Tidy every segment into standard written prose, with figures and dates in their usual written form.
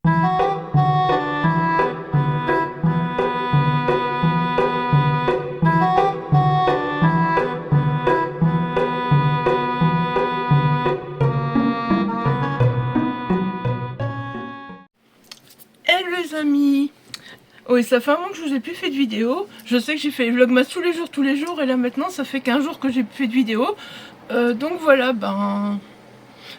Hello les amis. Oui, ça fait un moment que je vous ai plus fait de vidéo. Je sais que j'ai fait les vlogmas tous les jours, et là maintenant ça fait 15 jours que j'ai plus fait de vidéo. Donc voilà,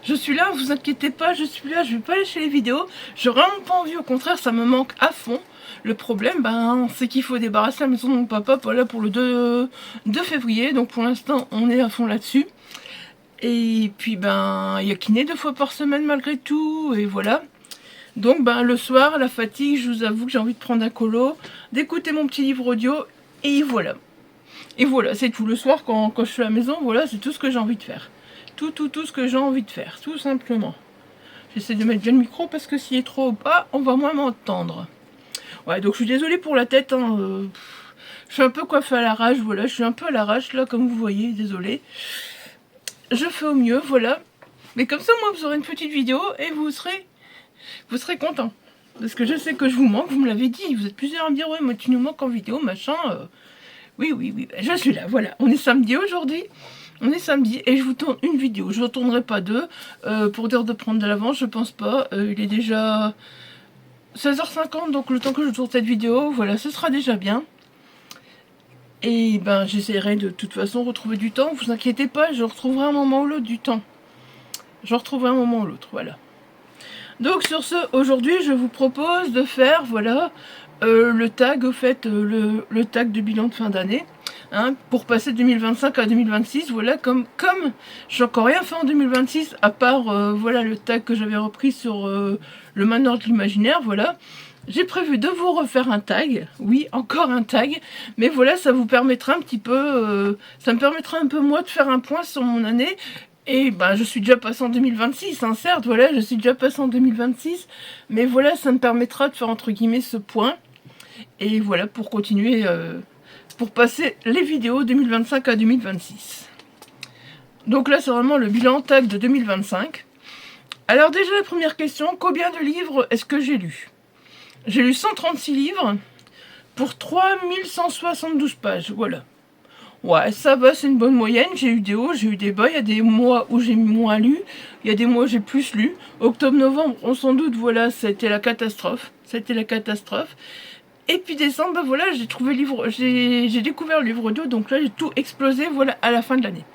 je suis là, vous inquiétez pas, je suis là, je vais pas lâcher les vidéos. J'ai vraiment pas envie, au contraire, ça me manque à fond. Le problème, c'est qu'il faut débarrasser la maison de mon papa, voilà, pour le 2 février. Donc pour l'instant, on est à fond là-dessus. Et puis il y a kiné 2 fois par semaine malgré tout, et voilà. Donc le soir, la fatigue, je vous avoue que j'ai envie de prendre un colo, d'écouter mon petit livre audio, et voilà. Et voilà, c'est tout. Le soir, quand je suis à la maison, voilà, c'est tout ce que j'ai envie de faire. Tout ce que j'ai envie de faire, tout simplement. J'essaie de mettre bien le micro parce que s'il est trop bas, on va moins m'entendre. Ouais, donc je suis désolée pour la tête, hein, je suis un peu coiffée à l'arrache, voilà, je suis un peu à l'arrache, là, comme vous voyez, désolée. Je fais au mieux, voilà. Mais comme ça, moi, vous aurez une petite vidéo et vous serez contents. Parce que je sais que je vous manque, vous me l'avez dit. Vous êtes plusieurs à me dire, ouais, moi tu nous manques en vidéo, machin. Oui, je suis là, voilà. On est samedi aujourd'hui. On est samedi et je vous tourne une vidéo. Je ne retournerai pas deux. Pour dire de prendre de l'avance, je pense pas. Il est déjà 16h50, donc le temps que je tourne cette vidéo, voilà, ce sera déjà bien. Et j'essaierai de toute façon retrouver du temps. Vous inquiétez pas, je retrouverai un moment ou l'autre du temps. Je retrouverai un moment ou l'autre, voilà. Donc sur ce, aujourd'hui je vous propose de faire, voilà, le tag, au fait, le tag de bilan de fin d'année, hein, pour passer de 2025 à 2026, voilà, comme j'ai encore rien fait en 2026, à part, voilà, le tag que j'avais repris sur le manoir de l'imaginaire, voilà. J'ai prévu de vous refaire un tag, oui, encore un tag, mais voilà, ça vous permettra un petit peu, ça me permettra un peu moi de faire un point sur mon année. Et je suis déjà passée en 2026, hein, certes, voilà, je suis déjà passée en 2026, mais voilà, ça me permettra de faire entre guillemets ce point, et voilà, pour continuer, pour passer les vidéos 2025 à 2026. Donc là, c'est vraiment le bilan tag de 2025. Alors déjà, la première question, combien de livres est-ce que j'ai lu? J'ai lu 136 livres, pour 3172 pages, voilà. Ouais, ça va, c'est une bonne moyenne. J'ai eu des hauts, j'ai eu des bas. Il y a des mois où j'ai moins lu. Il y a des mois où j'ai plus lu. Octobre-novembre, on s'en doute, voilà, c'était la catastrophe. C'était la catastrophe. Et puis décembre, voilà, j'ai découvert le livre audio, donc là, j'ai tout explosé, voilà, à la fin de l'année.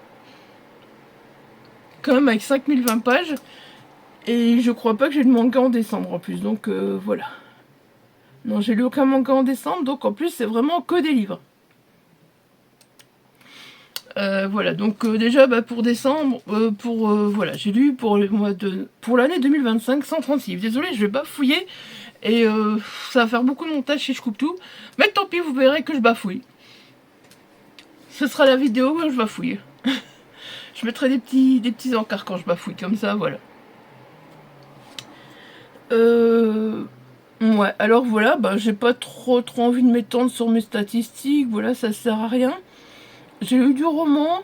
Quand même avec 5020 pages. Et je crois pas que j'ai le manga en décembre, en plus, donc voilà. Non, j'ai lu aucun manga en décembre, donc en plus, c'est vraiment que des livres. Voilà, donc déjà pour décembre, voilà, j'ai lu pour l'année 2025 136 livres. Désolée, je vais bafouiller et ça va faire beaucoup de montage si je coupe tout. Mais tant pis, vous verrez que je bafouille. Ce sera la vidéo où je bafouille. Je mettrai des petits encarts quand je bafouille, comme ça, voilà. Ouais, alors voilà, j'ai pas trop envie de m'étendre sur mes statistiques, voilà, ça sert à rien. J'ai lu du roman.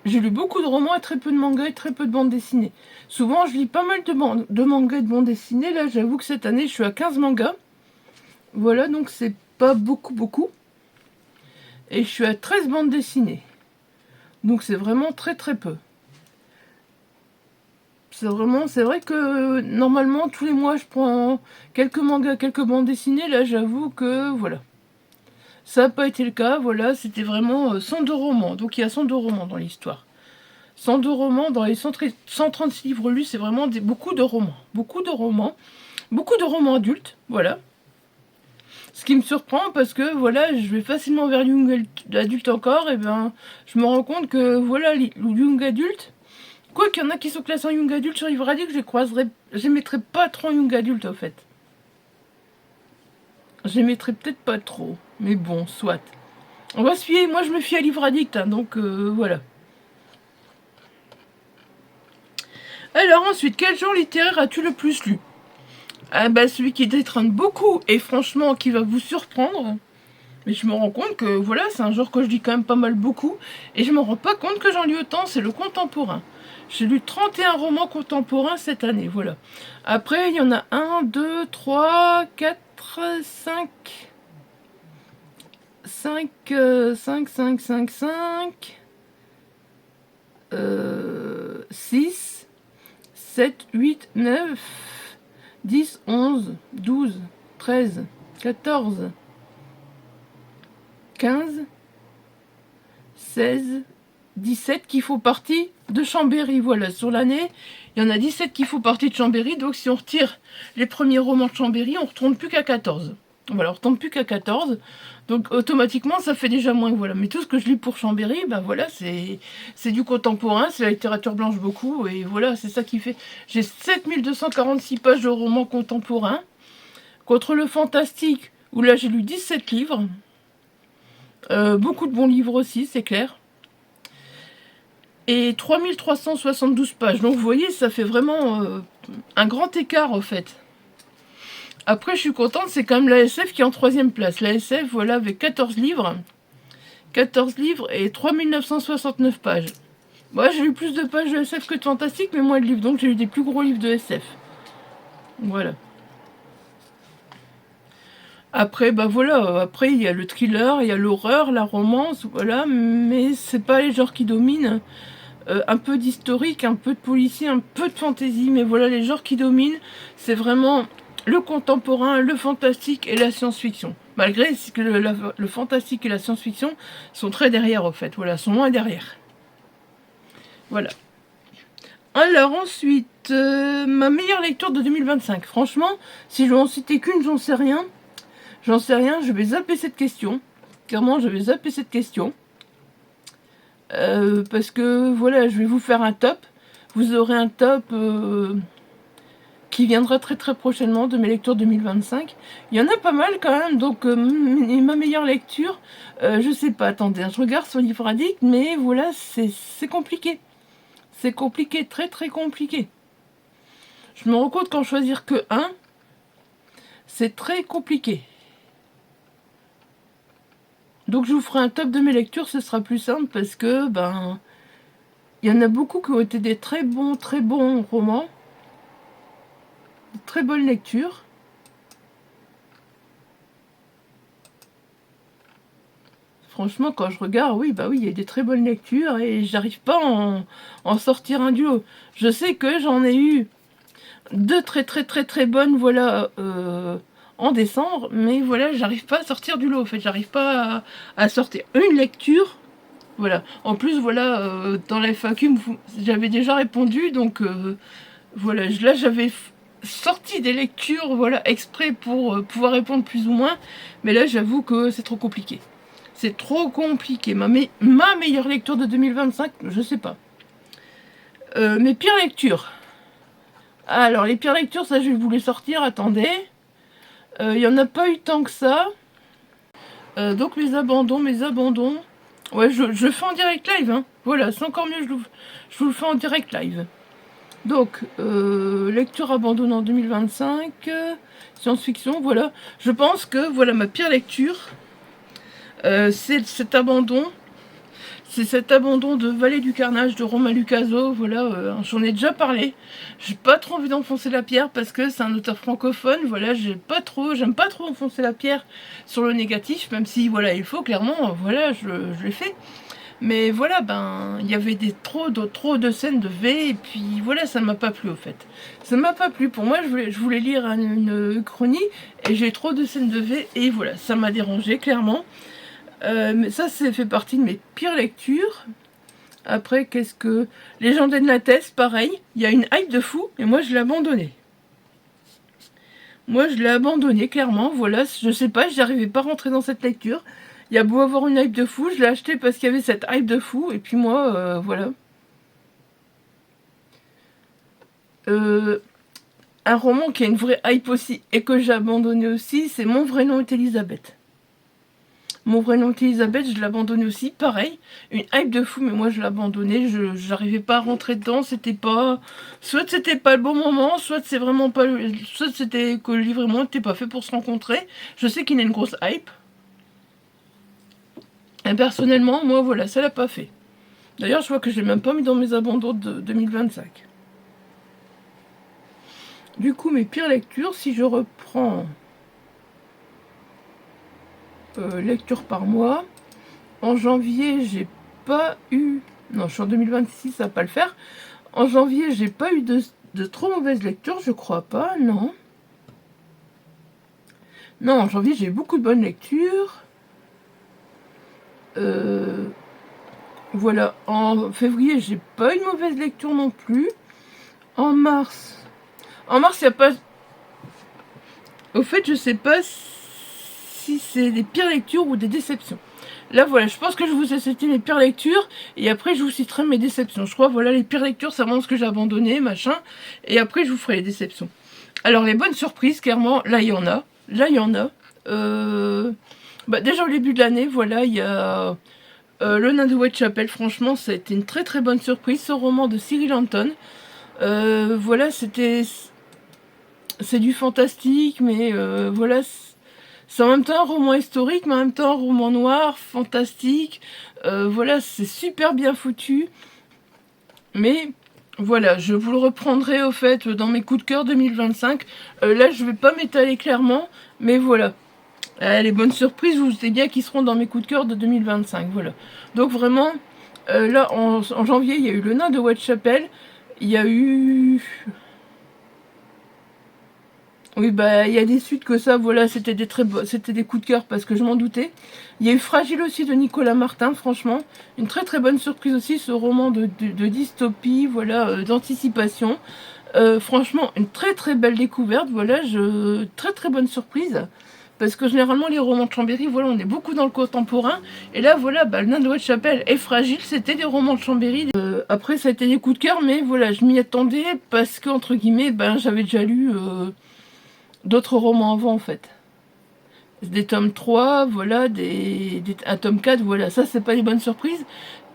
J'ai lu beaucoup de romans et très peu de mangas et très peu de bandes dessinées. Souvent, je lis pas mal de mangas et de bandes dessinées. Là, j'avoue que cette année, je suis à 15 mangas. Voilà, donc c'est pas beaucoup. Et je suis à 13 bandes dessinées. Donc c'est vraiment très peu. C'est vrai que normalement, tous les mois, je prends quelques mangas, quelques bandes dessinées. Là, j'avoue que, voilà. Ça n'a pas été le cas, voilà, c'était vraiment 102 romans. Donc il y a 102 romans dans l'histoire. 102 romans dans les 136 livres lus, c'est vraiment beaucoup de romans. Beaucoup de romans adultes, voilà. Ce qui me surprend parce que, voilà, je vais facilement vers young adulte encore, et je me rends compte que, voilà, le young adulte, quoi qu'il y en a qui sont classés en young adulte sur Livre Addict, je les mettrai pas trop en young adulte, en fait. Je les mettrai peut-être pas trop, mais bon, soit. On va se fier, moi je me fie à Livre Addict, hein, donc voilà. Alors ensuite, quel genre littéraire as-tu le plus lu? Celui qui détrône beaucoup et franchement qui va vous surprendre. Mais je me rends compte que voilà, c'est un genre que je lis quand même pas mal beaucoup. Et je me rends pas compte que j'en lis autant, c'est le contemporain. J'ai lu 31 romans contemporains cette année, voilà. Après, il y en a 1, 2, 3, 4, 5... 5, 5, 5, 5, 5, 6, 7, 8, 9, 10, 11, 12, 13, 14, 15, 16, 17 qui font partie de Chambéry. Voilà, sur l'année, il y en a 17 qui font partie de Chambéry. Donc si on retire les premiers romans de Chambéry, on ne retourne plus qu'à 14. Voilà, on ne retombe plus qu'à 14. Donc automatiquement, ça fait déjà moins. Voilà. Mais tout ce que je lis pour Chambéry, ben voilà, c'est du contemporain, c'est la littérature blanche beaucoup. Et voilà, c'est ça qui fait. J'ai 7246 pages de romans contemporains. Contre le fantastique, où là j'ai lu 17 livres. Beaucoup de bons livres aussi, c'est clair. Et 3372 pages. Donc vous voyez, ça fait vraiment un grand écart, en fait. Après, je suis contente, c'est quand même la SF qui est en 3e place. La SF, voilà, avec 14 livres. 14 livres et 3969 pages. Moi, j'ai lu plus de pages de SF que de fantastique, mais moins de livres. Donc, j'ai lu des plus gros livres de SF. Voilà. Après, bah voilà, après, il y a le thriller, il y a l'horreur, la romance, voilà. Mais c'est pas les genres qui dominent. Un peu d'historique, un peu de policier, un peu de fantaisie. Mais voilà, les genres qui dominent, c'est vraiment le contemporain, le fantastique et la science-fiction. Malgré que le fantastique et la science-fiction sont très derrière, en fait. Voilà, sont loin derrière. Voilà. Alors ensuite, ma meilleure lecture de 2025. Franchement, si je vais en citer qu'une, j'en sais rien. J'en sais rien, je vais zapper cette question. Clairement, je vais zapper cette question. Parce que, voilà, je vais vous faire un top. Vous aurez un top qui viendra très très prochainement de mes lectures 2025. Il y en a pas mal quand même, donc ma meilleure lecture, je sais pas, attendez, je regarde sur Livre Addict, mais voilà, c'est compliqué. C'est compliqué, très très compliqué. Je me rends compte qu'en choisir que un, c'est très compliqué. Donc je vous ferai un top de mes lectures, ce sera plus simple parce que, ben, il y en a beaucoup qui ont été des très bons romans. De très bonnes lectures. Franchement, quand je regarde, oui, bah oui, il y a des très bonnes lectures et j'arrive pas à en sortir un duo. Je sais que j'en ai eu deux très bonnes, voilà, en décembre, mais voilà, j'arrive pas à sortir du lot, en fait, j'arrive pas à sortir une lecture, voilà. En plus, voilà, dans la FAQ, j'avais déjà répondu, donc voilà, là, j'avais sorti des lectures, voilà, exprès pour pouvoir répondre plus ou moins, mais là, j'avoue que c'est trop compliqué. C'est trop compliqué. Ma meilleure lecture de 2025, je sais pas. Mes pires lectures. Alors, les pires lectures, ça, je vais vous les sortir. Attendez. Il n'y en a pas eu tant que ça. Donc, mes abandons. Ouais, je fais en direct live. Hein. Voilà, c'est encore mieux. Je vous le fais en direct live. Donc, lecture abandonnée en 2025. Science-fiction, voilà. Je pense que, voilà, ma pire lecture... c'est cet abandon. C'est cet abandon de Vallée du Carnage de Romain Lucazzo. Voilà, j'en ai déjà parlé. J'ai pas trop envie d'enfoncer la pierre parce que c'est un auteur francophone. Voilà, j'aime pas trop enfoncer la pierre sur le négatif, même si voilà, il faut clairement, voilà, je l'ai fait. Mais voilà, ben, il y avait trop de scènes de V, et puis voilà, ça m'a pas plu au fait. Ça m'a pas plu. Pour moi, je voulais lire une chronique, et j'ai trop de scènes de V, et voilà, ça m'a dérangé clairement. Mais ça fait partie de mes pires lectures. Après, qu'est-ce que... Légende de la Thèse, pareil. Il y a une hype de fou, et moi, je l'ai abandonné. Moi, je l'ai abandonné, clairement. Voilà, je sais pas, j'arrivais pas à rentrer dans cette lecture. Il y a beau avoir une hype de fou, je l'ai acheté parce qu'il y avait cette hype de fou, et puis moi, voilà. Un roman qui a une vraie hype aussi, et que j'ai abandonné aussi, c'est Mon vrai nom est Elisabeth. Mon vrai nom est Elisabeth, je l'ai abandonné aussi, pareil, une hype de fou, mais moi je l'ai abandonné, j'arrivais pas à rentrer dedans, c'était pas... Soit c'était pas le bon moment, soit c'est vraiment pas... Soit c'était que le livre et moi n'étaient pas fait pour se rencontrer. Je sais qu'il y a une grosse hype. Et personnellement, moi voilà, ça l'a pas fait. D'ailleurs, je vois que je l'ai même pas mis dans mes abandons de 2025. Du coup, mes pires lectures, si je reprends lecture par mois, en janvier, j'ai pas eu... Non, je suis en 2026, ça va pas le faire. En janvier, j'ai pas eu de trop mauvaises lectures, je crois pas, non. Non, en janvier, j'ai eu beaucoup de bonnes lectures. Voilà, en février, j'ai pas eu de mauvaise lecture non plus. En mars, il n'y a pas... Au fait, je sais pas si c'est des pires lectures ou des déceptions. Là, voilà, je pense que je vous ai cité les pires lectures, et après, je vous citerai mes déceptions. Je crois, voilà, les pires lectures, c'est vraiment ce que j'ai abandonné, machin, et après, je vous ferai les déceptions. Alors, les bonnes surprises, clairement, là, il y en a. Là, il y en a. Déjà, au début de l'année, voilà, il y a... Le Nain de Whitechapel, franchement, ça a été une très très bonne surprise, ce roman de Cyril Anton. Voilà, c'est du fantastique, mais voilà, c'est en même temps un roman historique, mais en même temps un roman noir, fantastique. Voilà, c'est super bien foutu. Mais voilà, je vous le reprendrai au fait dans mes coups de cœur 2025. Là, je vais pas m'étaler clairement, mais voilà. Les bonnes surprises, vous savez bien qu'ils seront dans mes coups de cœur de 2025. Voilà. Donc vraiment, là, en janvier, il y a eu Le Nain de Whitechapel. Il y a eu... Oui, il y a des suites que ça, voilà, c'était des coups de cœur parce que je m'en doutais. Il y a eu Fragile aussi de Nicolas Martin, franchement. Une très très bonne surprise aussi, ce roman de dystopie, voilà, d'anticipation. Franchement, une très très belle découverte, voilà, très très bonne surprise. Parce que généralement, les romans de Chambéry, voilà, on est beaucoup dans le contemporain. Et là, voilà, Le Nain de Whitechapel et Fragile, c'était des romans de Chambéry. Après, ça a été des coups de cœur, mais voilà, je m'y attendais parce que, entre guillemets, j'avais déjà lu d'autres romans avant, en fait. Des tomes 3, voilà, un tome 4, voilà, ça, c'est pas des bonnes surprises.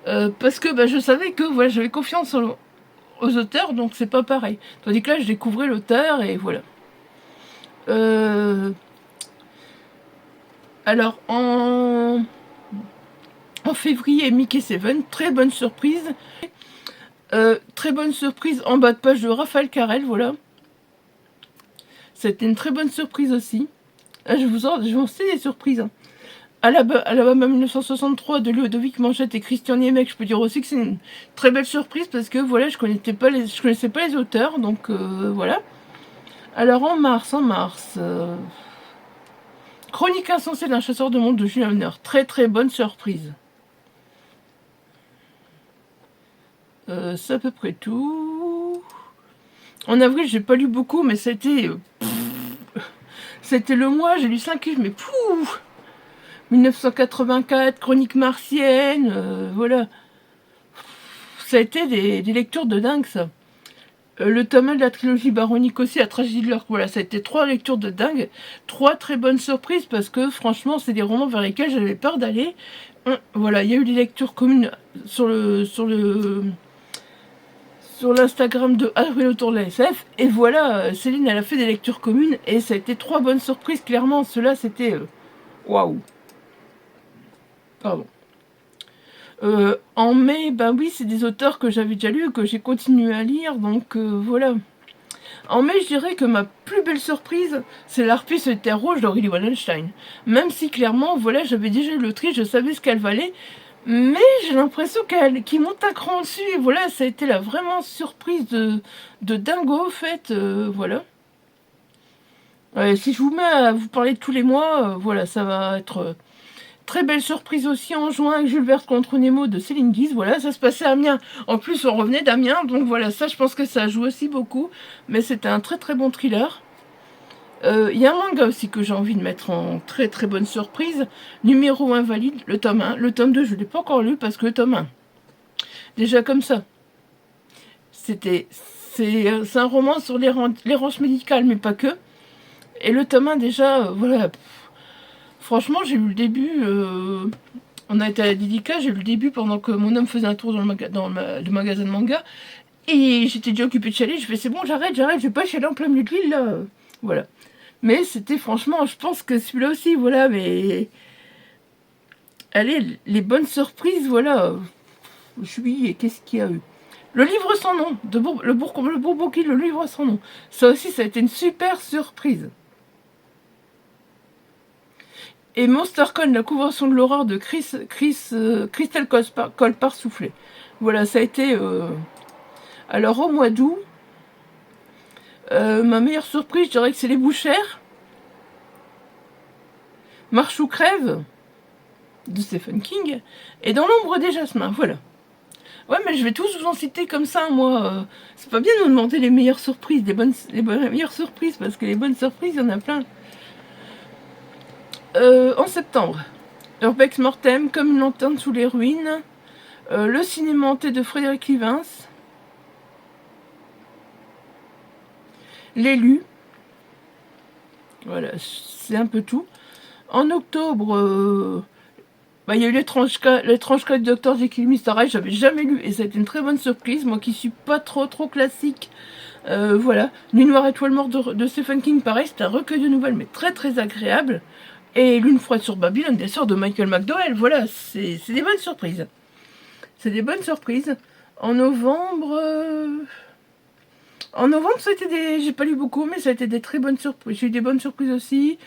Parce que je savais que, voilà, j'avais confiance aux auteurs, donc c'est pas pareil. Tandis que là, je découvrais l'auteur, et voilà. Alors, en février, Mickey Seven, très bonne surprise. Très bonne surprise en bas de page de Raphaël Carrel, voilà. C'était une très bonne surprise aussi. Je vous sais des surprises. Hein. Alabama 1963 de Ludovic Manchette et Christian Niemek, je peux dire aussi que c'est une très belle surprise parce que voilà, je connaissais pas les auteurs, donc voilà. Alors en mars, Chronique insensée d'un chasseur de monde de Julien Lepner, très très bonne surprise. C'est à peu près tout. En avril, j'ai pas lu beaucoup, mais c'était le mois, j'ai lu 5 livres, mais pouf 1984, Chronique martienne, voilà. Ça a été des lectures de dingue, ça. Le tome 1 de la trilogie baronique aussi, la tragédie de l'orque, voilà, ça a été 3 lectures de dingue. 3 très bonnes surprises, parce que franchement, c'est des romans vers lesquels j'avais peur d'aller. Voilà, il y a eu des lectures communes sur l'Instagram de Avril autour de la SF, et voilà, Céline, elle a fait des lectures communes, et ça a été 3 bonnes surprises, clairement. Cela, c'était... waouh. Pardon. En mai, oui, c'est des auteurs que j'avais déjà lus, que j'ai continué à lire, donc voilà. En mai, je dirais que ma plus belle surprise, c'est l'Harpiste et Terre Rouge d'Aurélie Wallenstein. Même si, clairement, voilà, j'avais déjà lu l'autrice, je savais ce qu'elle valait, mais j'ai l'impression qu'il monte un cran dessus, et voilà, ça a été la vraiment surprise de dingo, en fait, voilà. Si je vous mets à vous parler de tous les mois, voilà, ça va être... Très belle surprise aussi en juin avec Jules Verne contre Nemo de Céline Guise. Voilà, ça se passait à Amiens. En plus, on revenait d'Amiens, donc voilà, ça, je pense que ça joue aussi beaucoup. Mais c'était un très très bon thriller. Il y a un manga aussi que j'ai envie de mettre en très très bonne surprise. Numéro invalide, le tome 1. Le tome 2, je ne l'ai pas encore lu parce que le tome 1, déjà comme ça, c'est un roman sur l'errance médicale, mais pas que. Et le tome 1, déjà, voilà... Franchement, j'ai lu le début, on a été à la dédicace, j'ai lu le début pendant que mon homme faisait un tour dans le magasin de manga, et j'étais déjà occupée de chialer, je fais c'est bon, j'arrête, je vais pas chialer en plein milieu de l'île, là, voilà. Mais c'était franchement, je pense que celui-là aussi, voilà, mais... Allez, les bonnes surprises, voilà. Juillet, qu'est-ce qu'il y a eu? Le livre sans nom, le Bourbouki, le livre sans nom. Ça aussi, ça a été une super surprise. Et MonsterCon, la convention de l'horreur de Christelle Colpart soufflé. Voilà, ça a été... Alors, au mois d'août, ma meilleure surprise, je dirais que c'est Les Bouchères. Marche ou crève, de Stephen King. Et Dans l'ombre des jasmins, voilà. Ouais, mais je vais tous vous en citer comme ça, moi. C'est pas bien de nous demander les meilleures surprises, les meilleures surprises, parce que les bonnes surprises, il y en a plein. En septembre, Urbex Mortem, Comme une lanterne sous les ruines, Le cinéma hanté de Frédéric Livins, L'élu, voilà, c'est un peu tout. En octobre, il y a eu l'étrange cas du Dr Jekyll Mr Hyde, j'avais jamais lu, et ça a été une très bonne surprise, moi qui suis pas trop classique. Voilà, Nuit noire étoile morte de Stephen King, pareil, c'est un recueil de nouvelles, mais très agréable. Et Lune froide sur Babylone, bien sûr, de Michael McDowell. Voilà, c'est des bonnes surprises. C'est des bonnes surprises. En novembre... ça a été des... J'ai pas lu beaucoup, mais ça a été des très bonnes surprises. J'ai eu des bonnes surprises aussi.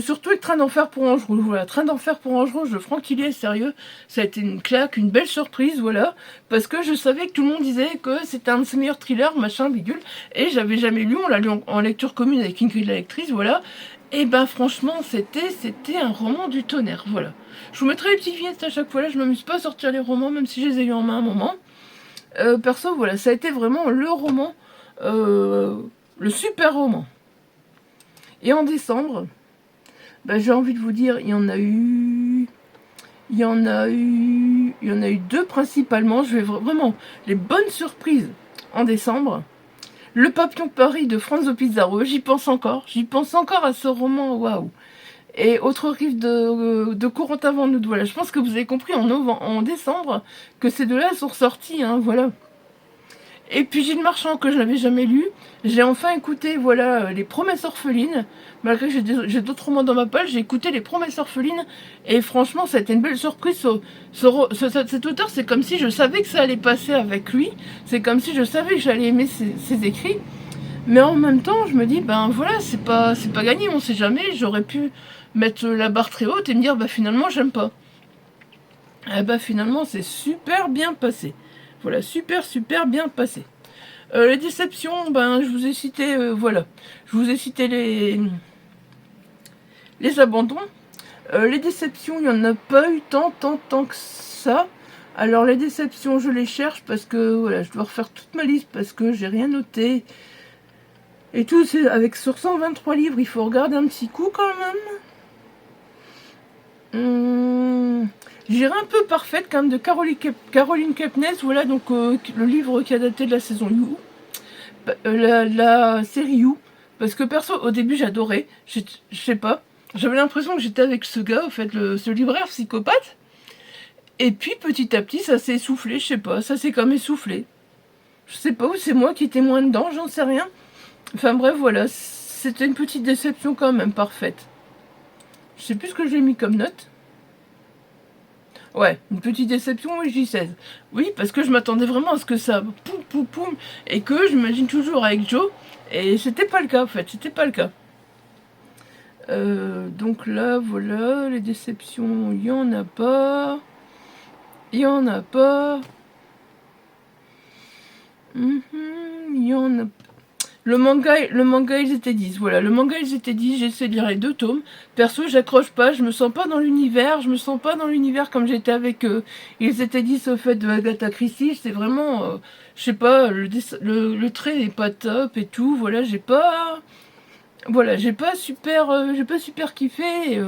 Surtout avec Train d'enfer pour Ange Rouge. Voilà, Train d'enfer pour Ange Rouge de Franck Hillier, sérieux. Ça a été une claque, une belle surprise, voilà. Parce que je savais que tout le monde disait que c'était un de ses meilleurs thrillers, machin, bidule. Et j'avais jamais lu, on l'a lu en lecture commune avec Ingrid la lectrice, voilà. Et ben franchement, c'était un roman du tonnerre, voilà. Je vous mettrai les petites vignettes à chaque fois, là je m'amuse pas à sortir les romans, même si je les ai eu en main un moment. Perso, voilà, ça a été vraiment le roman, le super roman. Et en décembre, ben, j'ai envie de vous dire, il y en a eu deux principalement. Je vais vraiment, les bonnes surprises en décembre. Le Papillon de Paris de Franzo Pizarro, j'y pense encore à ce roman, waouh. Et Autre rive de Corentin Van Noot, voilà, je pense que vous avez compris en décembre que ces deux-là sont sortis, hein, voilà. Et puis Gilles Marchand, que je n'avais jamais lu, j'ai enfin écouté, voilà, Les Promesses orphelines, malgré que j'ai d'autres romans dans ma page, j'ai écouté Les Promesses orphelines, et franchement, ça a été une belle surprise. Cet auteur, c'est comme si je savais que ça allait passer avec lui, c'est comme si je savais que j'allais aimer ses écrits, mais en même temps, je me dis, ben voilà, c'est pas gagné, on sait jamais, j'aurais pu mettre la barre très haute et me dire, bah finalement, j'aime pas. Et bah finalement, c'est super bien passé. Voilà, super bien passé. Les déceptions, ben je vous ai cité, voilà, je vous ai cité les abandons. Les déceptions, il n'y en a pas eu tant que ça. Alors les déceptions, je les cherche parce que voilà, je dois refaire toute ma liste parce que j'ai rien noté. Et tout, c'est avec sur 123 livres, il faut regarder un petit coup quand même. J'irai un peu parfaite quand même de Caroline Kepnes, voilà donc le livre qui a daté de la saison You, la série You, parce que perso au début j'adorais, je sais pas, j'avais l'impression que j'étais avec ce gars, en fait, ce libraire psychopathe, et puis petit à petit ça s'est essoufflé, je sais pas, ça s'est comme essoufflé. Je sais pas, où c'est moi qui étais moins dedans, j'en sais rien. Enfin bref, voilà, c'était une petite déception quand même, parfaite. Je sais plus ce que j'ai mis comme note. Ouais, une petite déception, oui, j'y 16. Oui, parce que je m'attendais vraiment à ce que ça poum, et que j'imagine toujours avec Joe, et c'était pas le cas, en fait, c'était pas le cas. Donc là, voilà, les déceptions, il y en a pas. Il y en a pas. Il y en a pas. Le manga, ils étaient 10. Voilà, le manga, ils étaient 10. J'ai essayé de lire les 2 tomes. Perso, j'accroche pas. Je me sens pas dans l'univers. Je me sens pas dans l'univers comme j'étais avec eux. Ils étaient 10 au fait de Agatha Christie. C'est vraiment... je sais pas, le trait n'est pas top et tout. Voilà, j'ai pas... Voilà, j'ai pas super kiffé.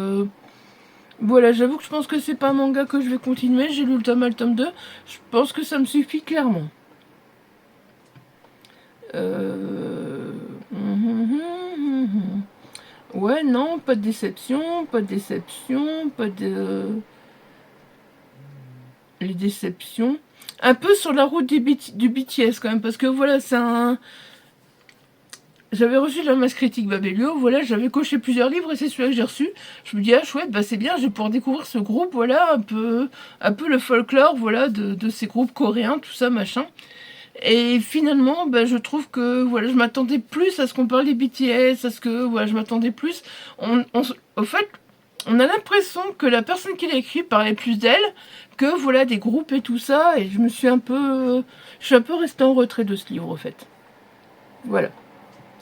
Voilà, j'avoue que je pense que c'est pas un manga que je vais continuer. J'ai lu le tome 1, le tome 2. Je pense que ça me suffit clairement. Ouais, non, pas de déception, pas de... Les déceptions. Un peu sur la route du BTS quand même, parce que voilà, c'est un... j'avais reçu la masse critique Babelio, voilà, j'avais coché plusieurs livres et c'est celui-là que j'ai reçu. Je me dis, ah chouette, bah c'est bien, je vais pouvoir découvrir ce groupe, voilà, un peu le folklore, voilà, de ces groupes coréens, tout ça, machin. Et finalement, bah, je trouve que voilà, je m'attendais plus à ce qu'on parle des BTS, à ce que voilà, je m'attendais plus. Au fait, on a l'impression que la personne qui l'a écrit parlait plus d'elle que voilà des groupes et tout ça. Et je suis un peu restée en retrait de ce livre, au fait. Voilà,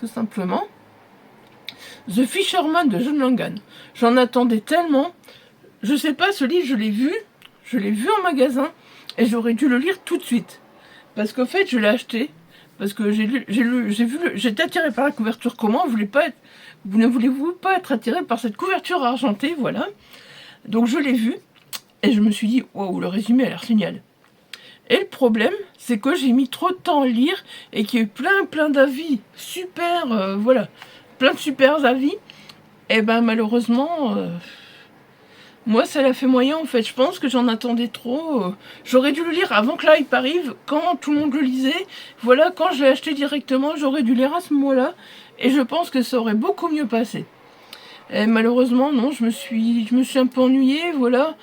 tout simplement. The Fisherman de John Langan. J'en attendais tellement. Je sais pas, ce livre, je l'ai vu en magasin et j'aurais dû le lire tout de suite. Parce qu'en fait, je l'ai acheté. Parce que j'étais attirée par la couverture. Comment vous ne voulez-vous pas être attiré par cette couverture argentée, voilà. Donc je l'ai vu et je me suis dit, waouh, le résumé a l'air génial. Et le problème, c'est que j'ai mis trop de temps à lire et qu'il y a eu plein d'avis super, voilà, plein de super avis. Et ben malheureusement, moi, ça l'a fait moyen, en fait. Je pense que j'en attendais trop. J'aurais dû le lire avant que l'hype arrive, quand tout le monde le lisait. Voilà, quand je l'ai acheté directement, j'aurais dû lire à ce moment-là. Et je pense que ça aurait beaucoup mieux passé. Et malheureusement, non, je me suis un peu ennuyée, voilà.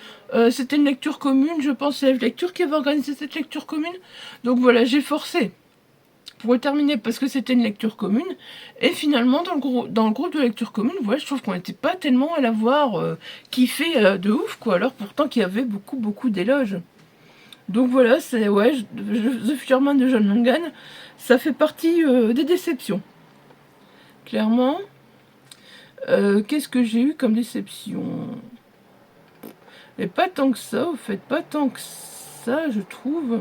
C'était une lecture commune, je pense que c'est la lecture qui avait organisé cette lecture commune. Donc voilà, j'ai forcé pour le terminer parce que c'était une lecture commune. Et finalement, dans le groupe de lecture commune, voilà, je trouve qu'on n'était pas tellement à l'avoir kiffé de ouf, quoi. Alors pourtant qu'il y avait beaucoup d'éloges. Donc voilà, c'est ouais, The Futureman de John Langan, ça fait partie des déceptions. Clairement. Qu'est-ce que j'ai eu comme déception? Mais pas tant que ça, au fait, pas tant que ça, je trouve.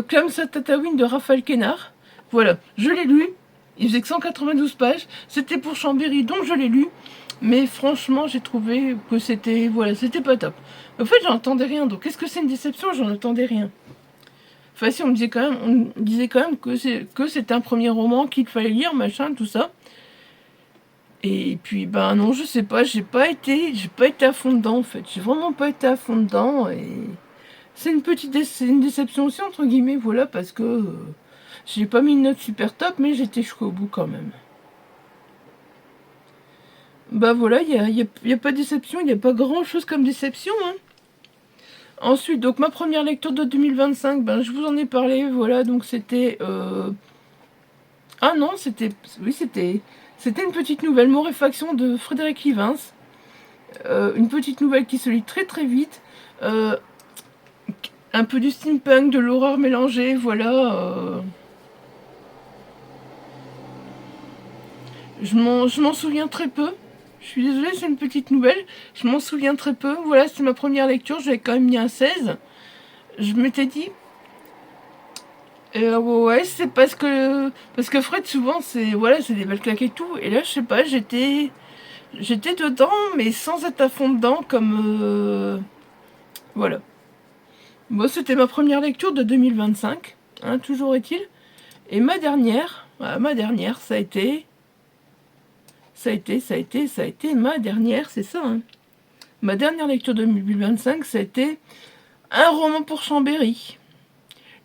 Clamsa Tatawin de Raphaël Quénard. Voilà, je l'ai lu. Il faisait que 192 pages. C'était pour Chambéry, donc je l'ai lu. Mais franchement, j'ai trouvé que c'était voilà, c'était pas top. En fait, j'en attendais rien. Donc, est-ce que c'est une déception? J'en attendais rien. Enfin, si, on disait quand même que c'était un premier roman qu'il fallait lire, machin, tout ça. Et puis, ben non, je sais pas, j'ai pas été à fond dedans, en fait. J'ai vraiment pas été à fond dedans, et c'est une déception aussi, entre guillemets, voilà, parce que j'ai pas mis une note super top, mais j'étais jusqu'au bout quand même. Bah voilà, y a pas de déception, il n'y a pas grand-chose comme déception, hein. Ensuite, donc ma première lecture de 2025, ben je vous en ai parlé, voilà, donc c'était... Ah non, c'était une petite nouvelle, Moréfaction de Frédéric Livins. Une petite nouvelle qui se lit très très vite. Un peu du steampunk, de l'horreur mélangée, voilà. Je m'en souviens très peu. Je suis désolée, c'est une petite nouvelle. Je m'en souviens très peu. Voilà, c'était ma première lecture. J'avais quand même mis un 16. Je m'étais dit... ouais, c'est parce que Fred, souvent, c'est des belles claques et tout. Et là, je sais pas, j'étais dedans, mais sans être à fond dedans, comme... voilà. Bon, c'était ma première lecture de 2025, hein, toujours est-il. Et ma dernière, ça a été ma dernière, c'est ça, hein. Ma dernière lecture de 2025, ça a été un roman pour Chambéry,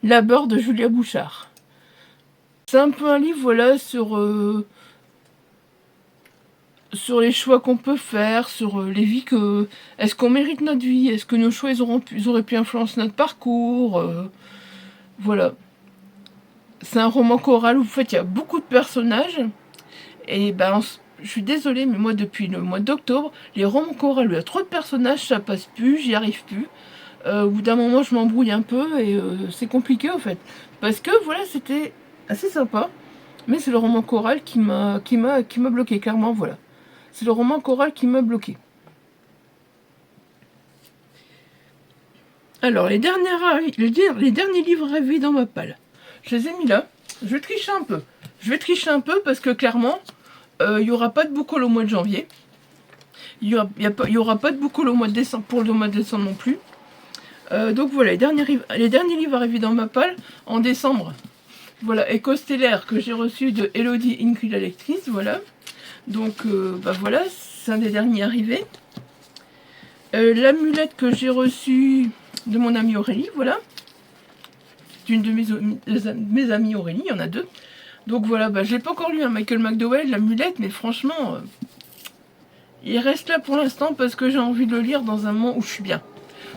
La Beurre de Julia Bouchard. C'est un peu un livre, voilà, sur les choix qu'on peut faire, sur les vies que... Est-ce qu'on mérite notre vie? Est-ce que nos choix, ils auraient pu influencer notre parcours? Voilà. C'est un roman choral où, en fait, il y a beaucoup de personnages. Et ben, je suis désolée, mais moi, depuis le mois d'octobre, les romans chorales où il y a trop de personnages, ça passe plus, j'y arrive plus. Au bout d'un moment, je m'embrouille un peu et c'est compliqué, en fait. Parce que, voilà, c'était assez sympa. Mais c'est le roman choral qui m'a bloqué, clairement, voilà. C'est le roman choral qui m'a bloqué. Alors, les derniers livres rêvés dans ma palle. Je les ai mis là. Je vais tricher un peu parce que clairement, il n'y aura pas de boucle au mois de janvier. Il y aura pas de boucle au mois de décembre pour le mois de décembre non plus. Donc voilà, les derniers livres arrivés dans ma palle en décembre. Voilà, Écho Stellaire que j'ai reçu de Elodie Incul la lectrice, voilà. Donc bah voilà, c'est un des derniers arrivés. L'amulette que j'ai reçue de mon amie Aurélie, voilà. c'est une de mes amies Aurélie, il y en a deux. Donc voilà, bah, je l'ai pas encore lu, hein, Michael McDowell, La Mulette, mais franchement, il reste là pour l'instant parce que j'ai envie de le lire dans un moment où je suis bien.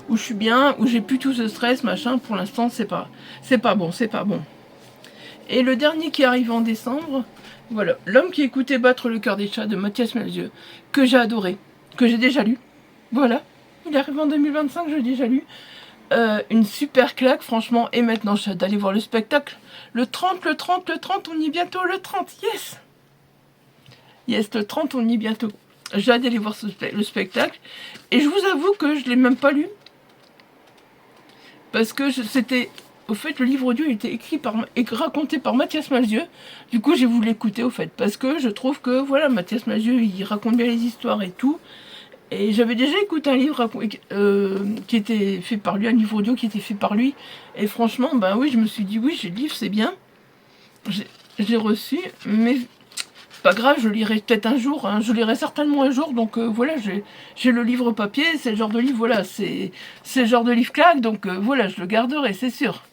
Où je suis bien, où j'ai plus tout ce stress, machin. Pour l'instant, c'est pas bon, c'est pas bon. Et le dernier qui arrive en décembre, voilà, L'homme qui écoutait battre le cœur des chats de Mathias Malzieu, que j'ai adoré, que j'ai déjà lu. Voilà, il arrive en 2025, je l'ai déjà lu. Une super claque, franchement. Et maintenant, j'ai hâte d'aller voir le spectacle. Le 30, on y est bientôt, le 30, yes! Yes, le 30, on y est bientôt. J'ai hâte d'aller voir le spectacle. Et je vous avoue que je ne l'ai même pas lu. Parce que c'était... Au fait, le livre audio était écrit et raconté par Mathias Malzieu. Du coup, j'ai voulu l'écouter, au fait. Parce que je trouve que, voilà, Mathias Malzieu, il raconte bien les histoires et tout. Et j'avais déjà écouté un livre qui était fait par lui, un livre audio qui était fait par lui. Et franchement, ben oui, je me suis dit, oui, j'ai le livre, c'est bien. J'ai reçu, mais... Pas grave, je lirai peut-être un jour, hein, je lirai certainement un jour, donc voilà, j'ai le livre papier, c'est le genre de livre, voilà, c'est le genre de livre claque, donc voilà, je le garderai, c'est sûr.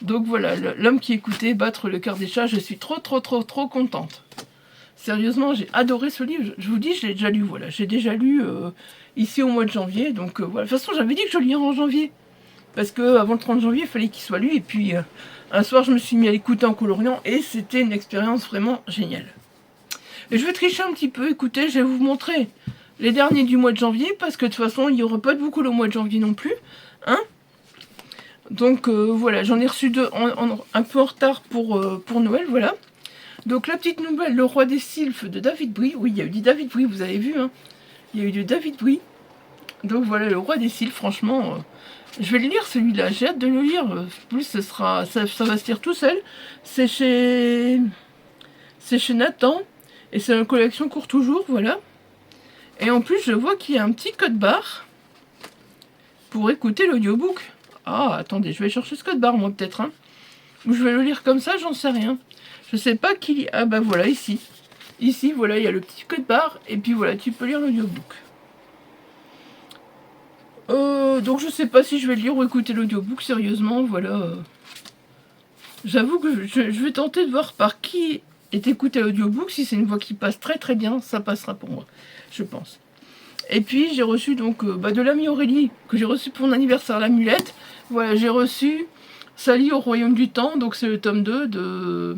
Donc voilà, L'homme qui écoutait battre le cœur des chats, je suis trop contente. Sérieusement, j'ai adoré ce livre, je vous dis, je l'ai déjà lu, voilà, j'ai déjà lu ici au mois de janvier, donc voilà, de toute façon, j'avais dit que je lirais en janvier, parce que avant le 30 janvier, il fallait qu'il soit lu, et puis un soir, je me suis mis à l'écouter en coloriant, et c'était une expérience vraiment géniale. Et je vais tricher un petit peu, écoutez, je vais vous montrer les derniers du mois de janvier, parce que de toute façon, il n'y aura pas de beaucoup le mois de janvier non plus, hein. Donc voilà, j'en ai reçu deux un peu en retard pour Noël, voilà. Donc la petite nouvelle, Le Roi des Sylphes de David Brie, oui, il y a eu du David Brie, vous avez vu, hein. Il y a eu du David Brie. Donc voilà, Le Roi des Sylphes, franchement, je vais le lire celui-là, j'ai hâte de le lire, plus ça va se lire tout seul. C'est chez Nathan. Et c'est une collection court toujours, voilà. Et en plus, je vois qu'il y a un petit code barre pour écouter l'audiobook. Ah, attendez, je vais chercher ce code barre, moi, peut-être. Hein. Ou je vais le lire comme ça, j'en sais rien. Je sais pas qui... Ah bah voilà, ici. Ici, voilà, il y a le petit code barre. Et puis voilà, tu peux lire l'audiobook. Donc je sais pas si je vais le lire ou écouter l'audiobook, sérieusement, voilà. J'avoue que je vais tenter de voir par qui... est écouter l'audiobook, si c'est une voix qui passe très bien, ça passera pour moi, je pense. Et puis j'ai reçu donc de l'amie Aurélie, que j'ai reçu pour mon anniversaire, La Mulette. Voilà, j'ai reçu Sally au Royaume du Temps, donc c'est le tome 2 de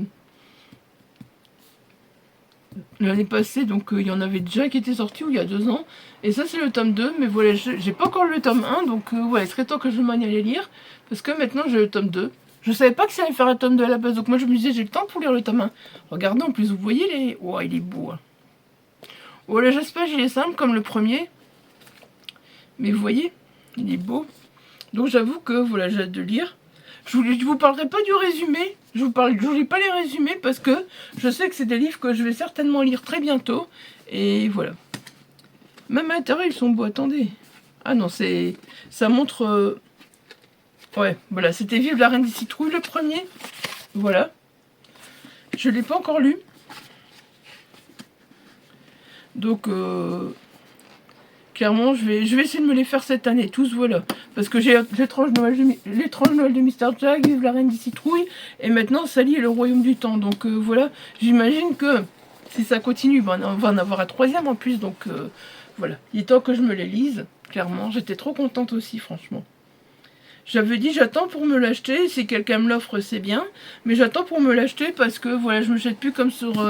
l'année passée, donc il y en avait déjà qui était sorti, ou il y a 2 ans. Et ça c'est le tome 2, mais voilà, j'ai pas encore le tome 1, donc voilà, il serait temps que je m'en aille lire, parce que maintenant j'ai le tome 2. Je savais pas que ça allait faire un tome 2 à la base, donc moi je me disais j'ai le temps pour lire le tome 1. Regardez, en plus vous voyez les... Oh, il est beau. Hein. Oh, le jaspage il est simple comme le premier. Mais vous voyez, il est beau. Donc j'avoue que voilà, j'ai hâte de lire. Je vous parlerai pas du résumé. Je vous lis pas les résumés parce que je sais que c'est des livres que je vais certainement lire très bientôt. Et voilà. Même à l'intérieur ils sont beaux, attendez. Ah non, ça montre... Ouais, voilà, c'était Vive la Reine des Citrouilles, le premier. Voilà. Je ne l'ai pas encore lu. Donc, clairement, je vais essayer de me les faire cette année, tous, voilà. Parce que j'ai l'étrange Noël de Mr. Jack, Vive la Reine des Citrouilles, et maintenant Sally et le Royaume du Temps. Donc, voilà, j'imagine que si ça continue, on va en avoir un troisième en plus. Donc, voilà, il est temps que je me les lise, clairement. J'étais trop contente aussi, franchement. J'avais dit j'attends pour me l'acheter, si quelqu'un me l'offre c'est bien, mais j'attends pour me l'acheter parce que voilà, je me jette plus comme sur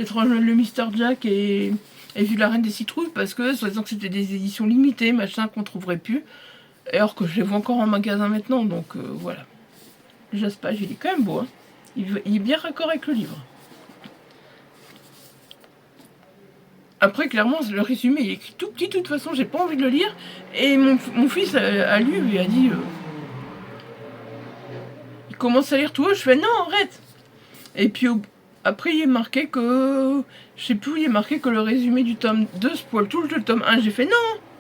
l'étrange Noël de Mr. Jack et Vive la Reine des Citrouilles, parce que soi-disant que c'était des éditions limitées, machin, qu'on trouverait plus, alors que je les vois encore en magasin maintenant, donc voilà. Le jaspage, il est quand même beau, hein. Il est bien raccord avec le livre. Après, clairement, le résumé il est écrit tout petit, de toute façon, j'ai pas envie de le lire, et mon fils a lu, lui a dit... Il commence à lire tout haut, je fais non, arrête. Et puis après il est marqué que, je sais plus où il est marqué que le résumé du tome 2 spoil tout le tome 1. J'ai fait